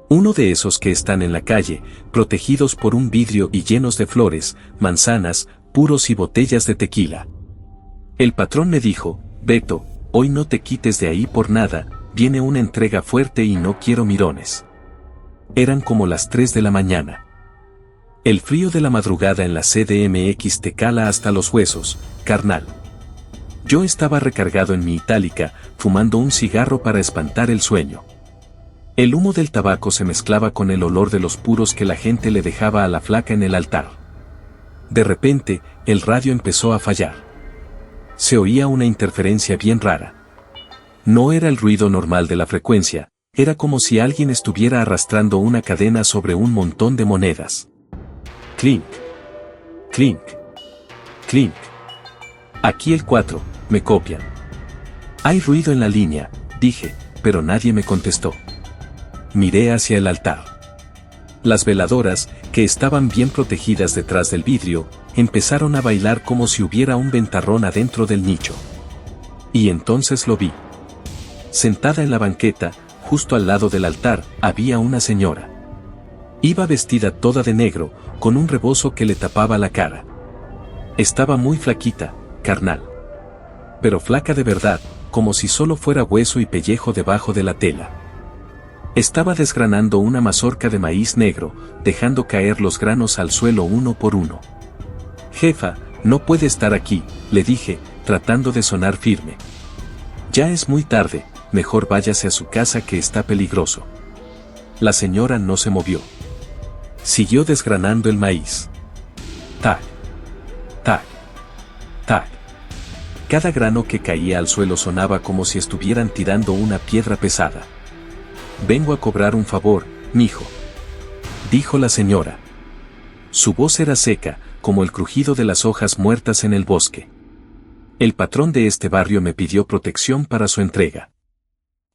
Uno de esos que están en la calle, protegidos por un vidrio y llenos de flores, manzanas, puros y botellas de tequila. El patrón me dijo: Beto, hoy no te quites de ahí por nada, viene una entrega fuerte y no quiero mirones. Eran como las 3 de la mañana. El frío de la madrugada en la CDMX te cala hasta los huesos, carnal. Yo estaba recargado en mi itálica, fumando un cigarro para espantar el sueño. El humo del tabaco se mezclaba con el olor de los puros que la gente le dejaba a la flaca en el altar. De repente, el radio empezó a fallar. Se oía una interferencia bien rara. No era el ruido normal de la frecuencia, era como si alguien estuviera arrastrando una cadena sobre un montón de monedas. Clink, clink, clink. Aquí el 4, me copian. Hay ruido en la línea, dije, pero nadie me contestó. Miré hacia el altar. Las veladoras, que estaban bien protegidas detrás del vidrio, empezaron a bailar como si hubiera un ventarrón adentro del nicho. Y entonces lo vi. Sentada en la banqueta, justo al lado del altar, había una señora. Iba vestida toda de negro, con un rebozo que le tapaba la cara. Estaba muy flaquita, carnal. Pero flaca de verdad, como si solo fuera hueso y pellejo debajo de la tela. Estaba desgranando una mazorca de maíz negro, dejando caer los granos al suelo uno por uno. Jefa, no puede estar aquí, le dije, tratando de sonar firme. Ya es muy tarde, mejor váyase a su casa que está peligroso. La señora no se movió. Siguió desgranando el maíz. Tac, tac, tac. Cada grano que caía al suelo sonaba como si estuvieran tirando una piedra pesada. Vengo a cobrar un favor, mijo, dijo la señora. Su voz era seca, como el crujido de las hojas muertas en el bosque. El patrón de este barrio me pidió protección para su entrega.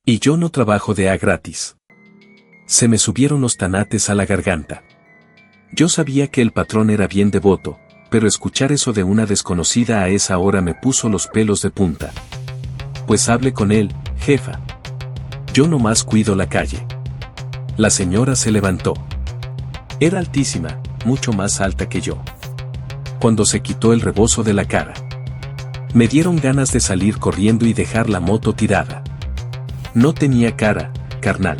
Y yo no trabajo de a gratis. Se me subieron los tanates a la garganta. Yo sabía que el patrón era bien devoto, pero escuchar eso de una desconocida a esa hora me puso los pelos de punta. Pues hable con él, jefa. Yo nomás cuido la calle. La señora se levantó. Era altísima, mucho más alta que yo. Cuando se quitó el rebozo de la cara, me dieron ganas de salir corriendo y dejar la moto tirada. No tenía cara, carnal.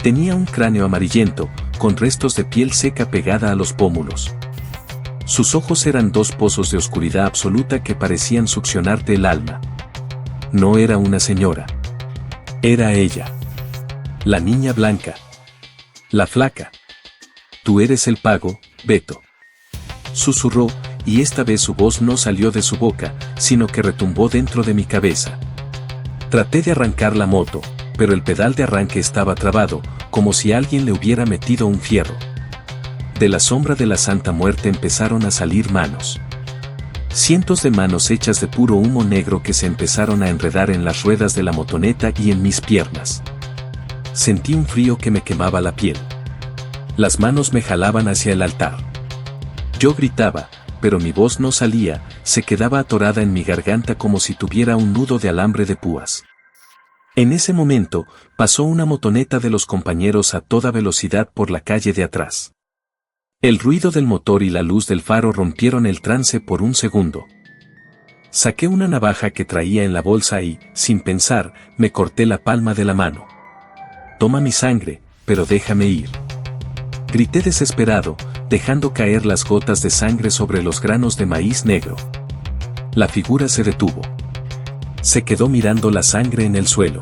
Tenía un cráneo amarillento, con restos de piel seca pegada a los pómulos. Sus ojos eran dos pozos de oscuridad absoluta que parecían succionarte el alma. No era una señora. Era ella. La niña blanca. La flaca. Tú eres el pago, Beto. Susurró, y esta vez su voz no salió de su boca, sino que retumbó dentro de mi cabeza. Traté de arrancar la moto, pero el pedal de arranque estaba trabado, como si alguien le hubiera metido un fierro. De la sombra de la Santa Muerte empezaron a salir manos. Cientos de manos hechas de puro humo negro que se empezaron a enredar en las ruedas de la motoneta y en mis piernas. Sentí un frío que me quemaba la piel. Las manos me jalaban hacia el altar. Yo gritaba, pero mi voz no salía, se quedaba atorada en mi garganta como si tuviera un nudo de alambre de púas. En ese momento, pasó una motoneta de los compañeros a toda velocidad por la calle de atrás. El ruido del motor y la luz del faro rompieron el trance por un segundo. Saqué una navaja que traía en la bolsa y, sin pensar, me corté la palma de la mano. Toma mi sangre, pero déjame ir. Grité desesperado, dejando caer las gotas de sangre sobre los granos de maíz negro. La figura se detuvo. Se quedó mirando la sangre en el suelo.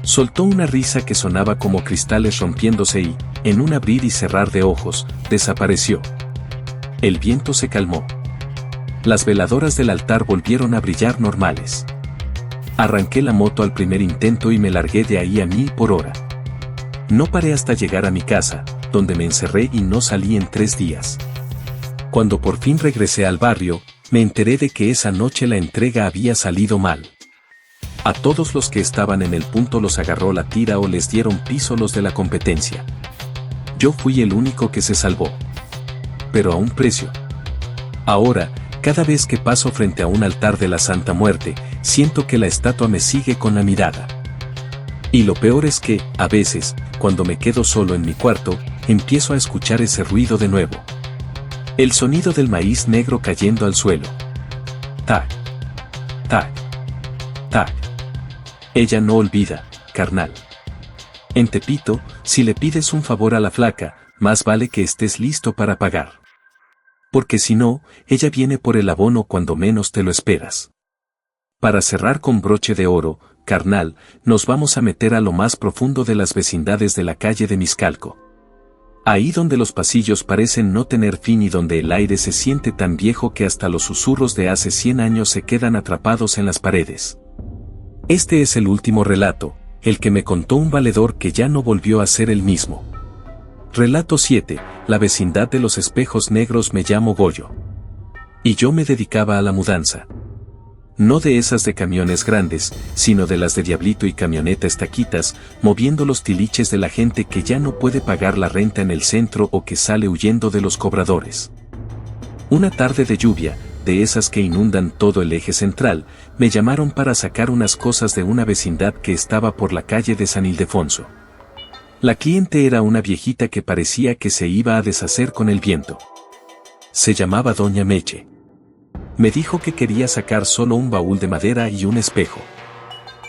Soltó una risa que sonaba como cristales rompiéndose y, en un abrir y cerrar de ojos, desapareció. El viento se calmó. Las veladoras del altar volvieron a brillar normales. Arranqué la moto al primer intento y me largué de ahí a 1000 por hora. No paré hasta llegar a mi casa, donde me encerré y no salí en 3 días. Cuando por fin regresé al barrio, me enteré de que esa noche la entrega había salido mal. A todos los que estaban en el punto los agarró la tira o les dieron piso los de la competencia. Yo fui el único que se salvó. Pero a un precio. Ahora, cada vez que paso frente a un altar de la Santa Muerte, siento que la estatua me sigue con la mirada. Y lo peor es que, a veces, cuando me quedo solo en mi cuarto, empiezo a escuchar ese ruido de nuevo. El sonido del maíz negro cayendo al suelo. Tac, tac, tac. Ella no olvida, carnal. En Tepito, si le pides un favor a la flaca, más vale que estés listo para pagar. Porque si no, ella viene por el abono cuando menos te lo esperas. Para cerrar con broche de oro, carnal, nos vamos a meter a lo más profundo de las vecindades de la calle de Miscalco. Ahí donde los pasillos parecen no tener fin y donde el aire se siente tan viejo que hasta los susurros de hace 100 años se quedan atrapados en las paredes. Este es el último relato, el que me contó un valedor que ya no volvió a ser el mismo. Relato 7, la vecindad de los espejos negros. Me llamo Goyo. Y yo me dedicaba a la mudanza. No de esas de camiones grandes, sino de las de Diablito y camioneta estaquitas, moviendo los tiliches de la gente que ya no puede pagar la renta en el centro o que sale huyendo de los cobradores. Una tarde de lluvia, de esas que inundan todo el eje central, me llamaron para sacar unas cosas de una vecindad que estaba por la calle de San Ildefonso. La cliente era una viejita que parecía que se iba a deshacer con el viento. Se llamaba Doña Meche. Me dijo que quería sacar solo un baúl de madera y un espejo.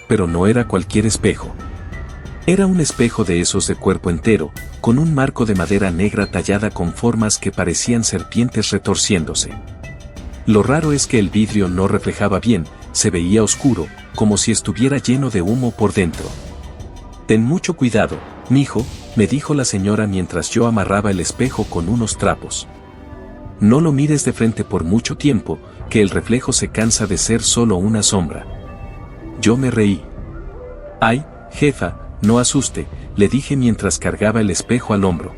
Pero no era cualquier espejo. Era un espejo de esos de cuerpo entero, con un marco de madera negra tallada con formas que parecían serpientes retorciéndose. Lo raro es que el vidrio no reflejaba bien, se veía oscuro, como si estuviera lleno de humo por dentro. Ten mucho cuidado, mijo, me dijo la señora mientras yo amarraba el espejo con unos trapos. No lo mires de frente por mucho tiempo, que el reflejo se cansa de ser solo una sombra. Yo me reí. Ay, jefa, no asuste, le dije mientras cargaba el espejo al hombro.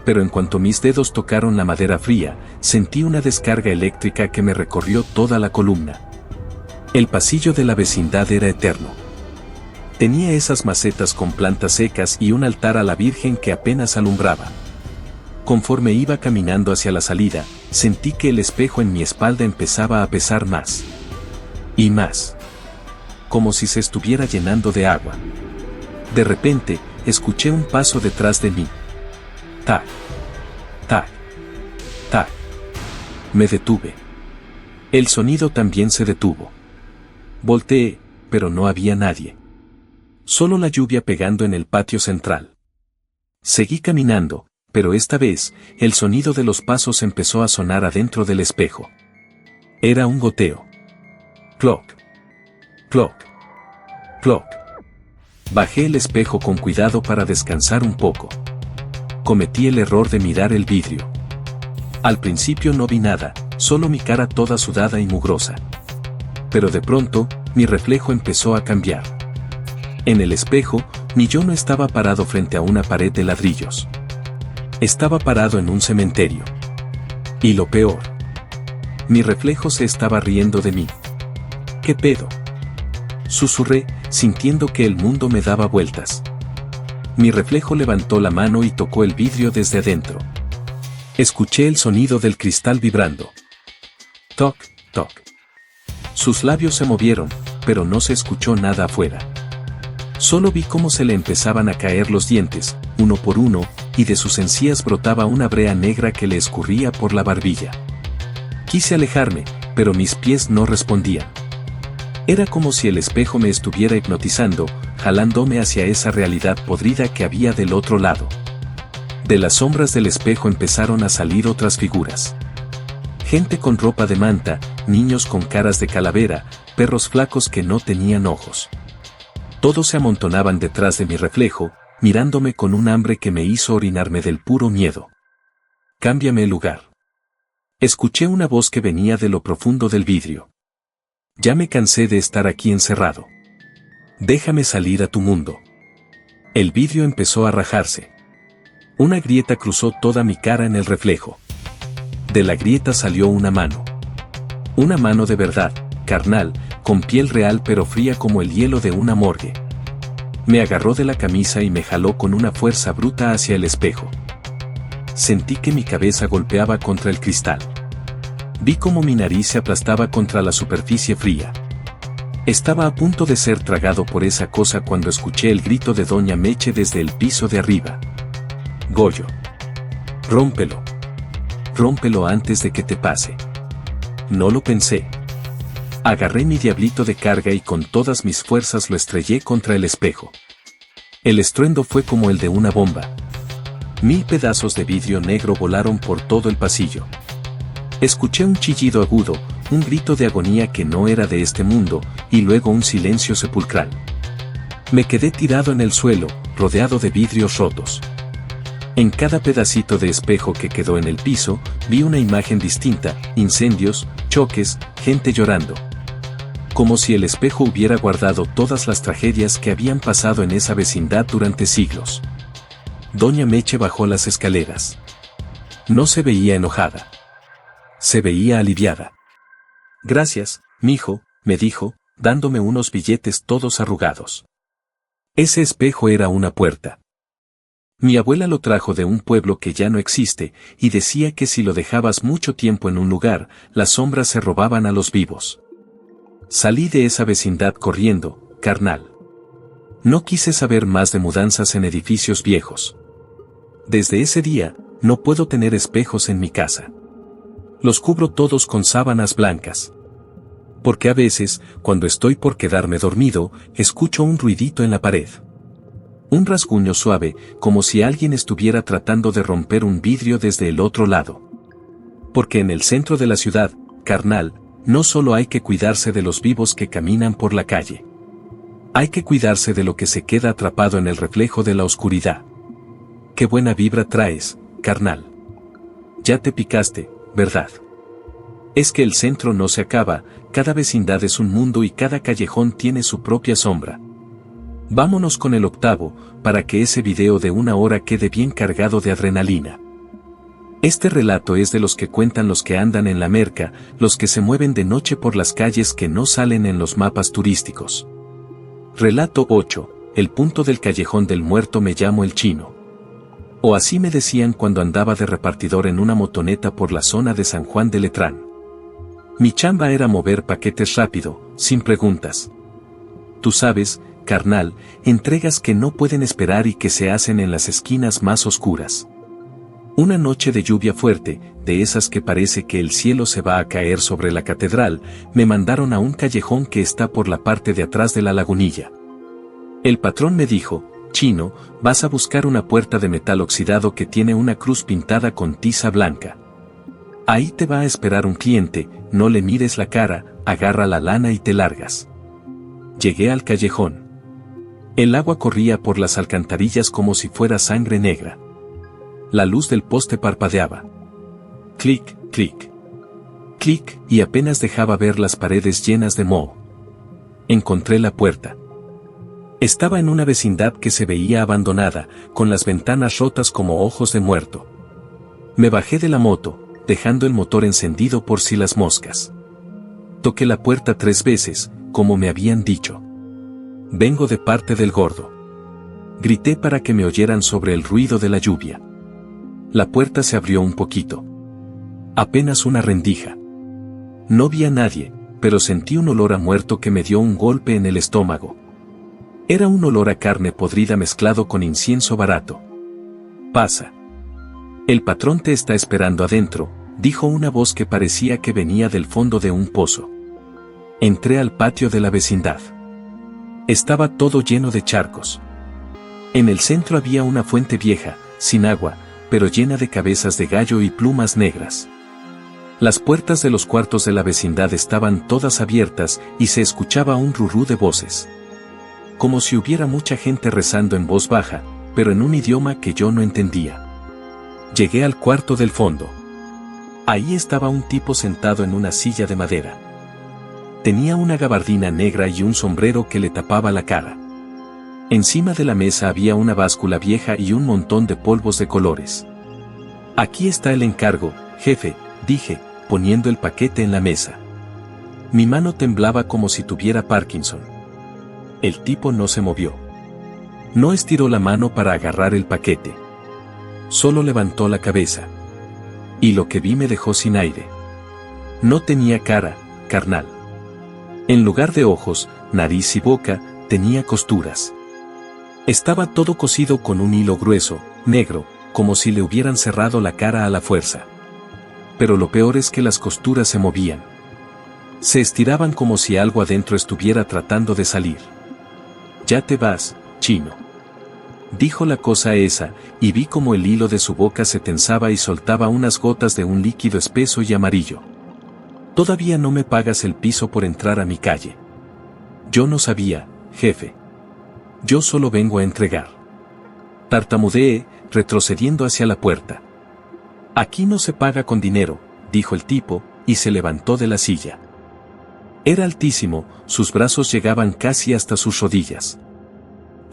Pero en cuanto mis dedos tocaron la madera fría, sentí una descarga eléctrica que me recorrió toda la columna. El pasillo de la vecindad era eterno. Tenía esas macetas con plantas secas y un altar a la Virgen que apenas alumbraba. Conforme iba caminando hacia la salida, sentí que el espejo en mi espalda empezaba a pesar más. Y más. Como si se estuviera llenando de agua. De repente, escuché un paso detrás de mí. Tac, tac, tac. Me detuve. El sonido también se detuvo. Volteé, pero no había nadie. Solo la lluvia pegando en el patio central. Seguí caminando, pero esta vez, el sonido de los pasos empezó a sonar adentro del espejo. Era un goteo. Cloc, cloc, cloc. Bajé el espejo con cuidado para descansar un poco. Cometí el error de mirar el vidrio. Al principio no vi nada, solo mi cara toda sudada y mugrosa. Pero de pronto, mi reflejo empezó a cambiar. En el espejo, mi yo no estaba parado frente a una pared de ladrillos. Estaba parado en un cementerio. Y lo peor. Mi reflejo se estaba riendo de mí. ¿Qué pedo? Susurré, sintiendo que el mundo me daba vueltas. Mi reflejo levantó la mano y tocó el vidrio desde adentro. Escuché el sonido del cristal vibrando. Toc, toc. Sus labios se movieron, pero no se escuchó nada afuera. Solo vi cómo se le empezaban a caer los dientes, uno por uno, y de sus encías brotaba una brea negra que le escurría por la barbilla. Quise alejarme, pero mis pies no respondían. Era como si el espejo me estuviera hipnotizando, jalándome hacia esa realidad podrida que había del otro lado. De las sombras del espejo empezaron a salir otras figuras. Gente con ropa de manta, niños con caras de calavera, perros flacos que no tenían ojos. Todos se amontonaban detrás de mi reflejo, mirándome con un hambre que me hizo orinarme del puro miedo. Cámbiame el lugar. Escuché una voz que venía de lo profundo del vidrio. Ya me cansé de estar aquí encerrado. Déjame salir a tu mundo. El vidrio empezó a rajarse. Una grieta cruzó toda mi cara en el reflejo. De la grieta salió una mano. Una mano de verdad, carnal, con piel real pero fría como el hielo de una morgue. Me agarró de la camisa y me jaló con una fuerza bruta hacia el espejo. Sentí que mi cabeza golpeaba contra el cristal. Vi cómo mi nariz se aplastaba contra la superficie fría. Estaba a punto de ser tragado por esa cosa cuando escuché el grito de Doña Meche desde el piso de arriba. Goyo. Rómpelo. Rómpelo antes de que te pase. No lo pensé. Agarré mi diablito de carga y con todas mis fuerzas lo estrellé contra el espejo. El estruendo fue como el de una bomba. 1000 pedazos de vidrio negro volaron por todo el pasillo. Escuché un chillido agudo, un grito de agonía que no era de este mundo, y luego un silencio sepulcral. Me quedé tirado en el suelo, rodeado de vidrios rotos. En cada pedacito de espejo que quedó en el piso, vi una imagen distinta, incendios, choques, gente llorando. Como si el espejo hubiera guardado todas las tragedias que habían pasado en esa vecindad durante siglos. Doña Meche bajó las escaleras. No se veía enojada. Se veía aliviada. Gracias, mijo, me dijo, dándome unos billetes todos arrugados. Ese espejo era una puerta. Mi abuela lo trajo de un pueblo que ya no existe, y decía que si lo dejabas mucho tiempo en un lugar, las sombras se robaban a los vivos. Salí de esa vecindad corriendo, carnal. No quise saber más de mudanzas en edificios viejos. Desde ese día, no puedo tener espejos en mi casa. Los cubro todos con sábanas blancas. Porque a veces, cuando estoy por quedarme dormido, escucho un ruidito en la pared. Un rasguño suave, como si alguien estuviera tratando de romper un vidrio desde el otro lado. Porque en el centro de la ciudad, carnal, no solo hay que cuidarse de los vivos que caminan por la calle. Hay que cuidarse de lo que se queda atrapado en el reflejo de la oscuridad. Qué buena vibra traes, carnal. Ya te picaste, ¿verdad? Es que el centro no se acaba, cada vecindad es un mundo y cada callejón tiene su propia sombra. Vámonos con el octavo, para que ese video de 1 hora quede bien cargado de adrenalina. Este relato es de los que cuentan los que andan en la merca, los que se mueven de noche por las calles que no salen en los mapas turísticos. Relato 8, el punto del callejón del muerto. Me llamo el Chino. O así me decían cuando andaba de repartidor en una motoneta por la zona de San Juan de Letrán. Mi chamba era mover paquetes rápido, sin preguntas. Tú sabes, carnal, entregas que no pueden esperar y que se hacen en las esquinas más oscuras. Una noche de lluvia fuerte, de esas que parece que el cielo se va a caer sobre la catedral, me mandaron a un callejón que está por la parte de atrás de la lagunilla. El patrón me dijo, Chino, vas a buscar una puerta de metal oxidado que tiene una cruz pintada con tiza blanca. Ahí te va a esperar un cliente, no le mires la cara, agarra la lana y te largas. Llegué al callejón. El agua corría por las alcantarillas como si fuera sangre negra. La luz del poste parpadeaba. Clic, clic. Clic, y apenas dejaba ver las paredes llenas de moho. Encontré la puerta. Estaba en una vecindad que se veía abandonada, con las ventanas rotas como ojos de muerto. Me bajé de la moto, dejando el motor encendido por si las moscas. Toqué la puerta 3 veces, como me habían dicho. Vengo de parte del gordo. Grité para que me oyeran sobre el ruido de la lluvia. La puerta se abrió un poquito. Apenas una rendija. No vi a nadie, pero sentí un olor a muerto que me dio un golpe en el estómago. Era un olor a carne podrida mezclado con incienso barato. Pasa. El patrón te está esperando adentro, dijo una voz que parecía que venía del fondo de un pozo. Entré al patio de la vecindad. Estaba todo lleno de charcos. En el centro había una fuente vieja, sin agua, pero llena de cabezas de gallo y plumas negras. Las puertas de los cuartos de la vecindad estaban todas abiertas y se escuchaba un rurrú de voces. Como si hubiera mucha gente rezando en voz baja, pero en un idioma que yo no entendía. Llegué al cuarto del fondo. Ahí estaba un tipo sentado en una silla de madera. Tenía una gabardina negra y un sombrero que le tapaba la cara. Encima de la mesa había una báscula vieja y un montón de polvos de colores. Aquí está el encargo, jefe, dije, poniendo el paquete en la mesa. Mi mano temblaba como si tuviera Parkinson. El tipo no se movió. No estiró la mano para agarrar el paquete. Solo levantó la cabeza. Y lo que vi me dejó sin aire. No tenía cara, carnal. En lugar de ojos, nariz y boca, tenía costuras. Estaba todo cosido con un hilo grueso, negro, como si le hubieran cerrado la cara a la fuerza. Pero lo peor es que las costuras se movían. Se estiraban como si algo adentro estuviera tratando de salir. Ya te vas, chino. Dijo la cosa esa, y vi como el hilo de su boca se tensaba y soltaba unas gotas de un líquido espeso y amarillo. Todavía no me pagas el piso por entrar a mi calle. Yo no sabía, jefe. Yo solo vengo a entregar. Tartamudeé, retrocediendo hacia la puerta. Aquí no se paga con dinero, dijo el tipo, y se levantó de la silla. Era altísimo, sus brazos llegaban casi hasta sus rodillas.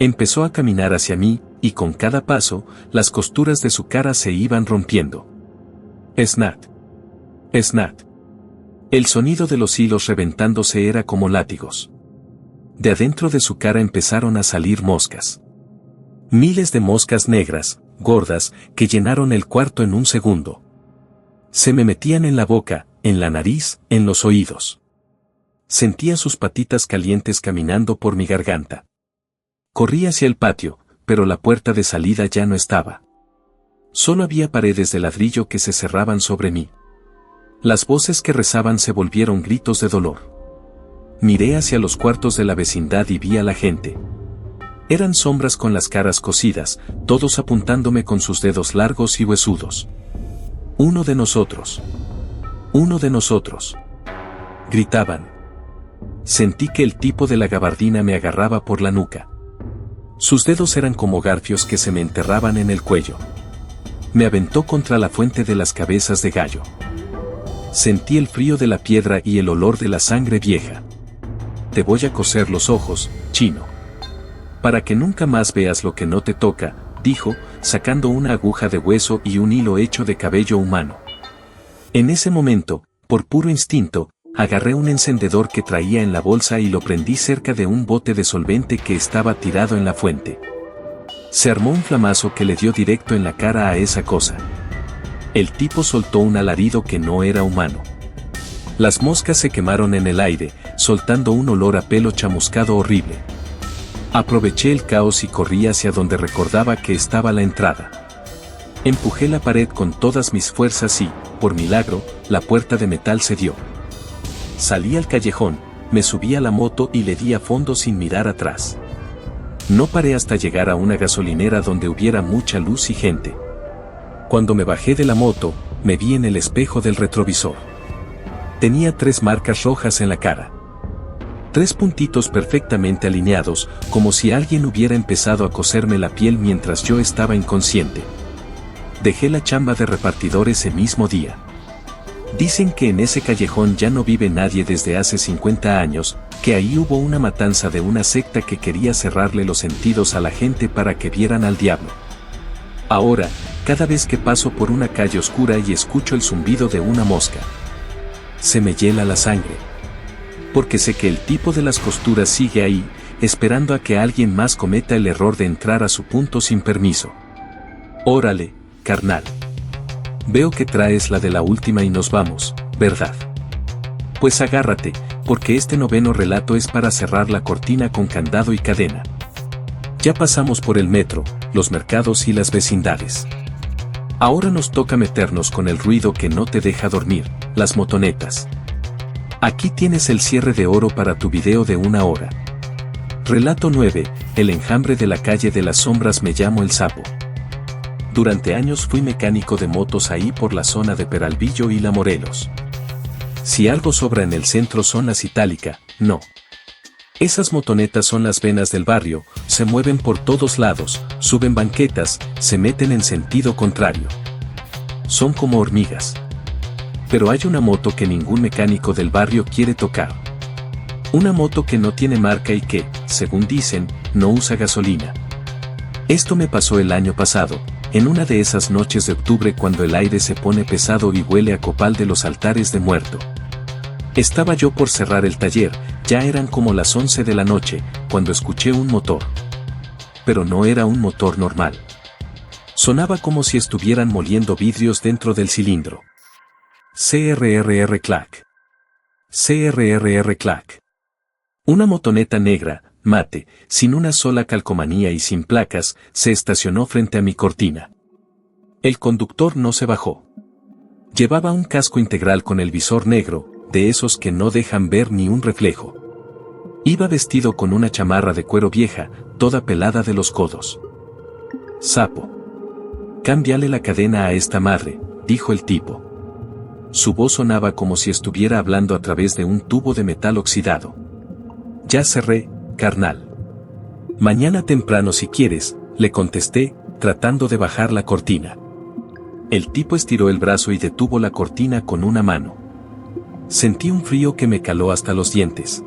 Empezó a caminar hacia mí, y con cada paso, las costuras de su cara se iban rompiendo. Snat. Snat. El sonido de los hilos reventándose era como látigos. De adentro de su cara empezaron a salir moscas. Miles de moscas negras, gordas, que llenaron el cuarto en un segundo. Se me metían en la boca, en la nariz, en los oídos. Sentía sus patitas calientes caminando por mi garganta. Corrí hacia el patio, pero la puerta de salida ya no estaba. Solo había paredes de ladrillo que se cerraban sobre mí. Las voces que rezaban se volvieron gritos de dolor. Miré hacia los cuartos de la vecindad y vi a la gente. Eran sombras con las caras cosidas, todos apuntándome con sus dedos largos y huesudos. Uno de nosotros. Uno de nosotros. Gritaban. Sentí que el tipo de la gabardina me agarraba por la nuca. Sus dedos eran como garfios que se me enterraban en el cuello. Me aventó contra la fuente de las cabezas de gallo. Sentí el frío de la piedra y el olor de la sangre vieja. Te voy a coser los ojos, chino. Para que nunca más veas lo que no te toca, dijo, sacando una aguja de hueso y un hilo hecho de cabello humano. En ese momento, por puro instinto, agarré un encendedor que traía en la bolsa y lo prendí cerca de un bote de solvente que estaba tirado en la fuente. Se armó un flamazo que le dio directo en la cara a esa cosa. El tipo soltó un alarido que no era humano. Las moscas se quemaron en el aire, soltando un olor a pelo chamuscado horrible. Aproveché el caos y corrí hacia donde recordaba que estaba la entrada. Empujé la pared con todas mis fuerzas y, por milagro, la puerta de metal cedió. Salí al callejón, me subí a la moto y le di a fondo sin mirar atrás. No paré hasta llegar a una gasolinera donde hubiera mucha luz y gente. Cuando me bajé de la moto, me vi en el espejo del retrovisor. Tenía 3 marcas rojas en la cara. 3 puntitos perfectamente alineados, como si alguien hubiera empezado a coserme la piel mientras yo estaba inconsciente. Dejé la chamba de repartidor ese mismo día. Dicen que en ese callejón ya no vive nadie desde hace 50 años, que ahí hubo una matanza de una secta que quería cerrarle los sentidos a la gente para que vieran al diablo. Ahora, cada vez que paso por una calle oscura y escucho el zumbido de una mosca, se me hiela la sangre. Porque sé que el tipo de las costuras sigue ahí, esperando a que alguien más cometa el error de entrar a su punto sin permiso. Órale, carnal. Veo que traes la de la última y nos vamos, ¿verdad? Pues agárrate, porque este 9º relato es para cerrar la cortina con candado y cadena. Ya pasamos por el metro, los mercados y las vecindades. Ahora nos toca meternos con el ruido que no te deja dormir, las motonetas. Aquí tienes el cierre de oro para tu video de 1 hora. Relato 9, el enjambre de la calle de las sombras. Me llamo El Sapo. Durante años fui mecánico de motos ahí por la zona de Peralvillo y La Morelos. Si algo sobra en el centro son las Itálica, no. Esas motonetas son las venas del barrio, se mueven por todos lados, suben banquetas, se meten en sentido contrario. Son como hormigas. Pero hay una moto que ningún mecánico del barrio quiere tocar. Una moto que no tiene marca y que, según dicen, no usa gasolina. Esto me pasó el año pasado, en una de esas noches de octubre cuando el aire se pone pesado y huele a copal de los altares de muerto. Estaba yo por cerrar el taller, ya eran como las 11 de la noche, cuando escuché un motor. Pero no era un motor normal. Sonaba como si estuvieran moliendo vidrios dentro del cilindro. CRRR clac. CRRR clac. Una motoneta negra, mate, sin una sola calcomanía y sin placas, se estacionó frente a mi cortina. El conductor no se bajó. Llevaba un casco integral con el visor negro, de esos que no dejan ver ni un reflejo. Iba vestido con una chamarra de cuero vieja, toda pelada de los codos. Sapo. Cámbiale la cadena a esta madre, dijo el tipo. Su voz sonaba como si estuviera hablando a través de un tubo de metal oxidado. Ya cerré, carnal. Mañana temprano si quieres, le contesté, tratando de bajar la cortina. El tipo estiró el brazo y detuvo la cortina con una mano. Sentí un frío que me caló hasta los dientes.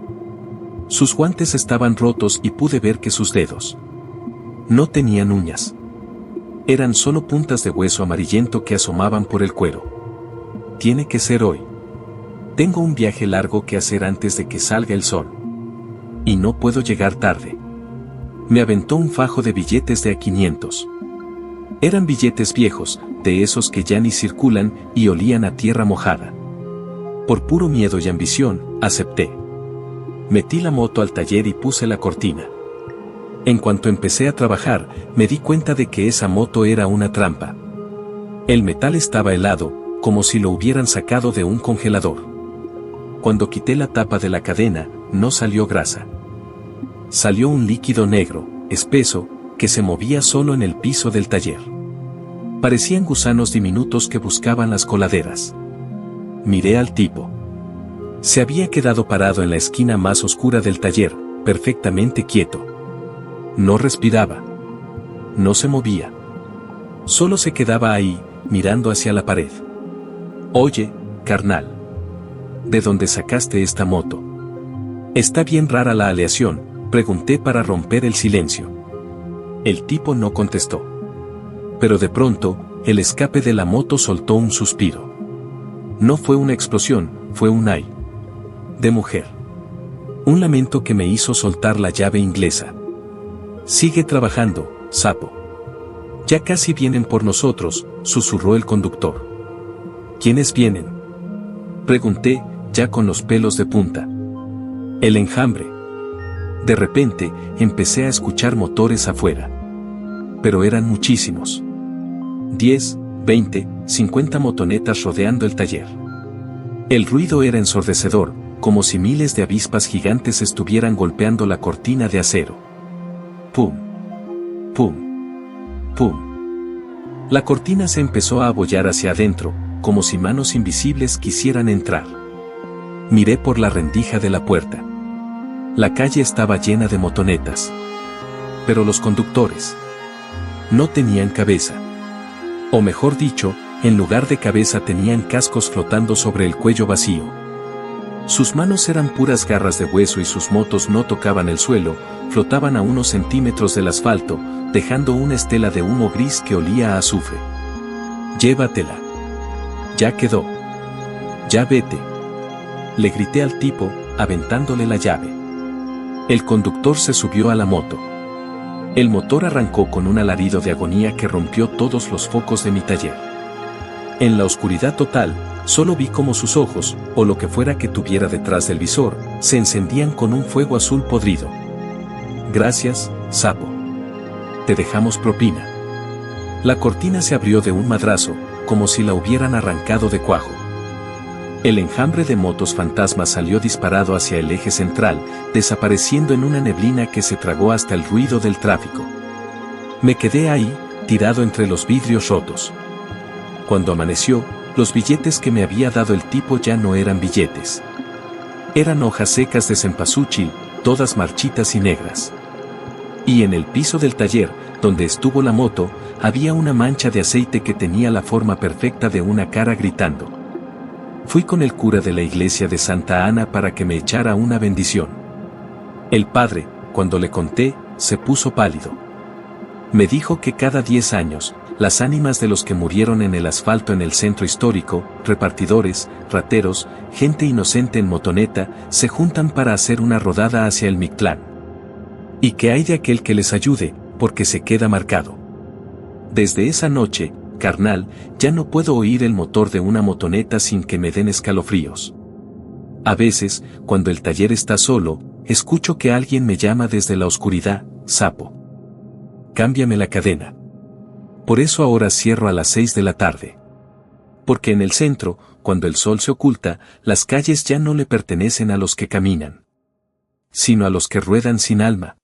Sus guantes estaban rotos y pude ver que sus dedos no tenían uñas. Eran solo puntas de hueso amarillento que asomaban por el cuero. Tiene que ser hoy. Tengo un viaje largo que hacer antes de que salga el sol. Y no puedo llegar tarde. Me aventó un fajo de billetes de a 500. Eran billetes viejos, de esos que ya ni circulan y olían a tierra mojada. Por puro miedo y ambición, acepté. Metí la moto al taller y puse la cortina. En cuanto empecé a trabajar, me di cuenta de que esa moto era una trampa. El metal estaba helado, como si lo hubieran sacado de un congelador. Cuando quité la tapa de la cadena, no salió grasa. Salió un líquido negro, espeso, que se movía solo en el piso del taller. Parecían gusanos diminutos que buscaban las coladeras. Miré al tipo. Se había quedado parado en la esquina más oscura del taller, perfectamente quieto. No respiraba. No se movía. Solo se quedaba ahí, mirando hacia la pared. Oye, carnal. ¿De dónde sacaste esta moto? Está bien rara la aleación, pregunté para romper el silencio. El tipo no contestó. Pero de pronto, el escape de la moto soltó un suspiro. No fue una explosión, fue un ay de mujer. Un lamento que me hizo soltar la llave inglesa. Sigue trabajando, sapo. Ya casi vienen por nosotros, susurró el conductor. ¿Quiénes vienen? Pregunté, ya con los pelos de punta. El enjambre. De repente, empecé a escuchar motores afuera. Pero eran muchísimos. 10, 20, 50 motonetas rodeando el taller. El ruido era ensordecedor, como si miles de avispas gigantes estuvieran golpeando la cortina de acero. Pum, pum, pum. La cortina se empezó a abollar hacia adentro, como si manos invisibles quisieran entrar. Miré por la rendija de la puerta. La calle estaba llena de motonetas. Pero los conductores no tenían cabeza. O mejor dicho, en lugar de cabeza tenían cascos flotando sobre el cuello vacío. Sus manos eran puras garras de hueso y sus motos no tocaban el suelo, flotaban a unos centímetros del asfalto, dejando una estela de humo gris que olía a azufre. Llévatela. Ya quedó. Ya vete. Le grité al tipo, aventándole la llave. El conductor se subió a la moto. El motor arrancó con un alarido de agonía que rompió todos los focos de mi taller. En la oscuridad total, solo vi cómo sus ojos, o lo que fuera que tuviera detrás del visor, se encendían con un fuego azul podrido. Gracias, sapo. Te dejamos propina. La cortina se abrió de un madrazo, como si la hubieran arrancado de cuajo. El enjambre de motos fantasma salió disparado hacia el eje central, desapareciendo en una neblina que se tragó hasta el ruido del tráfico. Me quedé ahí, tirado entre los vidrios rotos. Cuando amaneció, los billetes que me había dado el tipo ya no eran billetes. Eran hojas secas de cempasúchil, todas marchitas y negras. Y en el piso del taller, donde estuvo la moto, había una mancha de aceite que tenía la forma perfecta de una cara gritando. Fui con el cura de la iglesia de Santa Ana para que me echara una bendición. El padre, cuando le conté, se puso pálido. Me dijo que cada 10 años, las ánimas de los que murieron en el asfalto en el centro histórico, repartidores, rateros, gente inocente en motoneta, se juntan para hacer una rodada hacia el Mictlán. Y que hay de aquel que les ayude, porque se queda marcado. Desde esa noche, carnal, ya no puedo oír el motor de una motoneta sin que me den escalofríos. A veces, cuando el taller está solo, escucho que alguien me llama desde la oscuridad, sapo. Cámbiame la cadena. Por eso ahora cierro a las 6 de la tarde. Porque en el centro, cuando el sol se oculta, las calles ya no le pertenecen a los que caminan, sino a los que ruedan sin alma.